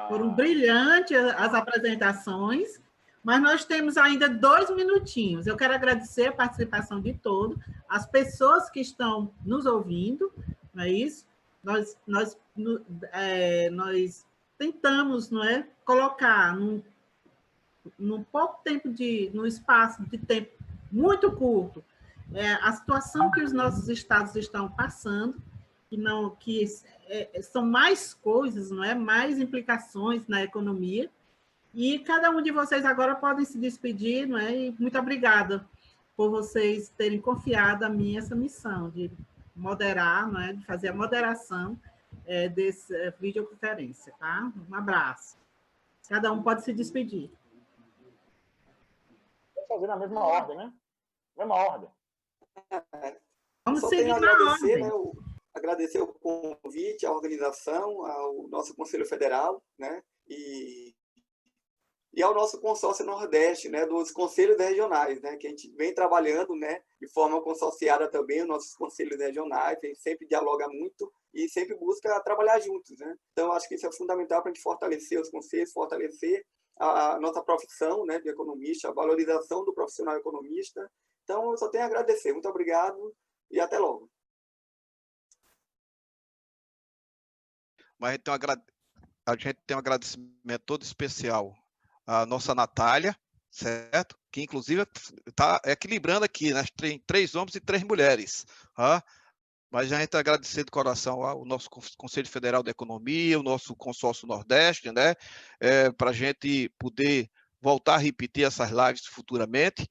Foram brilhantes as apresentações, mas nós temos ainda 2 minutinhos. Eu quero agradecer a participação de todos, as pessoas que estão nos ouvindo, não é isso? Nós tentamos, não é, colocar num pouco tempo num espaço de tempo muito curto, a situação que os nossos estados estão passando, que são mais coisas, não é, mais implicações na economia. E cada um de vocês agora podem se despedir, não é? E muito obrigada por vocês terem confiado a mim essa missão de moderar, não é? De fazer a moderação dessa videoconferência, tá? Um abraço. Cada um pode se despedir. Vamos fazer na mesma ordem, né? Mesma ordem. Vamos seguir na ordem. Né, agradecer o convite, a organização, ao nosso Conselho Federal, né? E ao nosso consórcio Nordeste, né, dos conselhos regionais, né, que a gente vem trabalhando, né, de forma consorciada também, os nossos conselhos regionais, a gente sempre dialoga muito e sempre busca trabalhar juntos, né? Então, acho que isso é fundamental para a gente fortalecer os conselhos, fortalecer a nossa profissão, né, de economista, a valorização do profissional economista. Então, eu só tenho a agradecer. Muito obrigado e até logo. Mas a gente tem um agradecimento todo especial à nossa Natália, certo? Que, inclusive, está equilibrando aqui, né? Tem 3 homens e 3 mulheres. Tá? Mas a gente agradecer de coração ao nosso Conselho Federal de Economia, o nosso consórcio Nordeste, né? Para a gente poder voltar a repetir essas lives futuramente,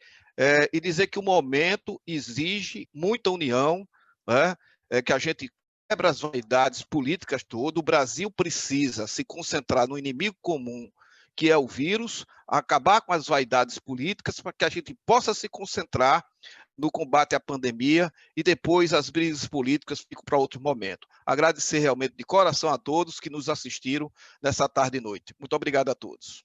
e dizer que o momento exige muita união, né? Que a gente quebra as vaidades políticas todas. O Brasil precisa se concentrar no inimigo comum, que é o vírus, acabar com as vaidades políticas para que a gente possa se concentrar no combate à pandemia e depois as brigas políticas ficam para outro momento. Agradecer realmente de coração a todos que nos assistiram nessa tarde e noite. Muito obrigado a todos.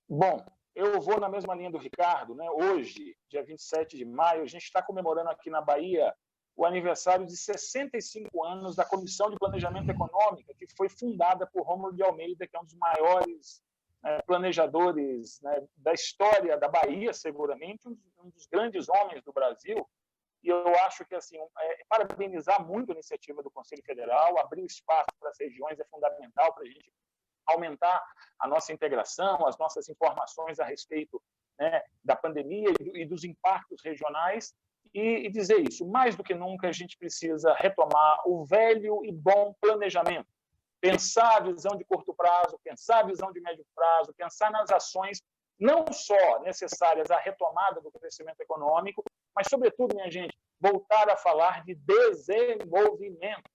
Bom, eu vou na mesma linha do Ricardo, né? Hoje, dia 27 de maio, a gente está comemorando aqui na Bahia o aniversário de 65 anos da Comissão de Planejamento Econômico, que foi fundada por Rômulo de Almeida, que é um dos maiores planejadores, né, da história da Bahia, seguramente, um dos grandes homens do Brasil. E eu acho que, assim, parabenizar muito a iniciativa do Conselho Federal, abrir espaço para as regiões é fundamental para a gente aumentar a nossa integração, as nossas informações a respeito, né, da pandemia e dos impactos regionais. E dizer isso, mais do que nunca, a gente precisa retomar o velho e bom planejamento. Pensar a visão de curto prazo, pensar a visão de médio prazo, pensar nas ações não só necessárias à retomada do crescimento econômico, mas, sobretudo, minha gente, voltar a falar de desenvolvimento.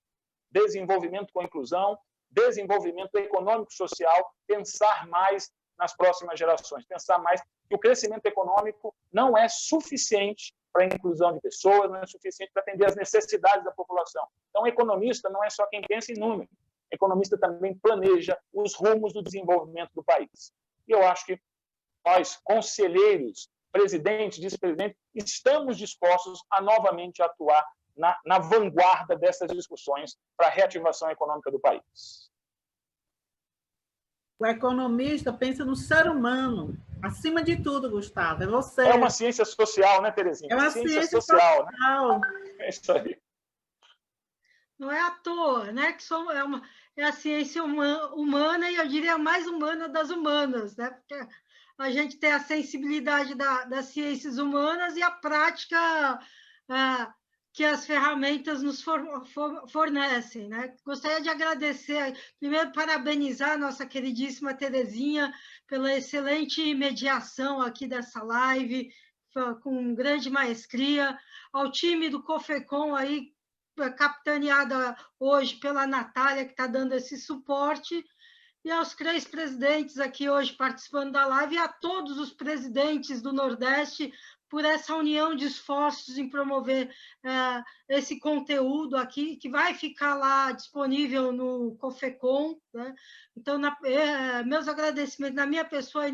Desenvolvimento com inclusão, desenvolvimento econômico e social, pensar mais nas próximas gerações, pensar mais que o crescimento econômico não é suficiente para a inclusão de pessoas, não é suficiente para atender às necessidades da população. Então, economista não é só quem pensa em número. Economista também planeja os rumos do desenvolvimento do país. E eu acho que nós, conselheiros, presidentes, vice-presidentes, estamos dispostos a novamente atuar na vanguarda dessas discussões para a reativação econômica do país. O economista pensa no ser humano, acima de tudo, Gustavo. É você. É uma ciência social, né, Terezinha? É uma ciência social. Né? É isso aí. Não é à toa, né? Que é a ciência humana e eu diria a mais humana das humanas, né? Porque a gente tem a sensibilidade das ciências humanas e a prática que as ferramentas nos fornecem, né? Gostaria de agradecer, primeiro parabenizar a nossa queridíssima Terezinha pela excelente mediação aqui dessa live, com grande maestria, ao time do COFECOM aí, capitaneada hoje pela Natália, que está dando esse suporte, e aos 3 presidentes aqui hoje participando da live, e a todos os presidentes do Nordeste por essa união de esforços em promover esse conteúdo aqui, que vai ficar lá disponível no COFECOM. Né? Então, meus agradecimentos na minha pessoa e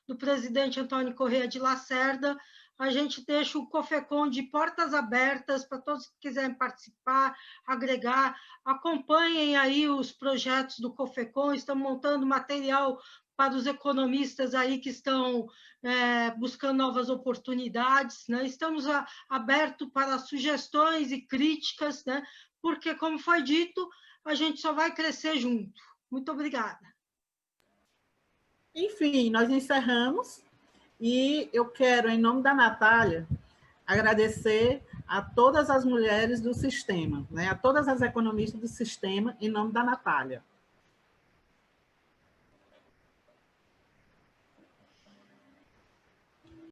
do presidente Antônio Corrêa de Lacerda. A gente deixa o COFECOM de portas abertas para todos que quiserem participar, agregar. Acompanhem aí os projetos do COFECOM, estamos montando material para os economistas aí que estão buscando novas oportunidades. Né? Estamos abertos para sugestões e críticas, né? Porque, como foi dito, a gente só vai crescer junto. Muito obrigada. Enfim, nós encerramos. E eu quero, em nome da Natália, agradecer a todas as mulheres do sistema, né? A todas as economistas do sistema, em nome da Natália.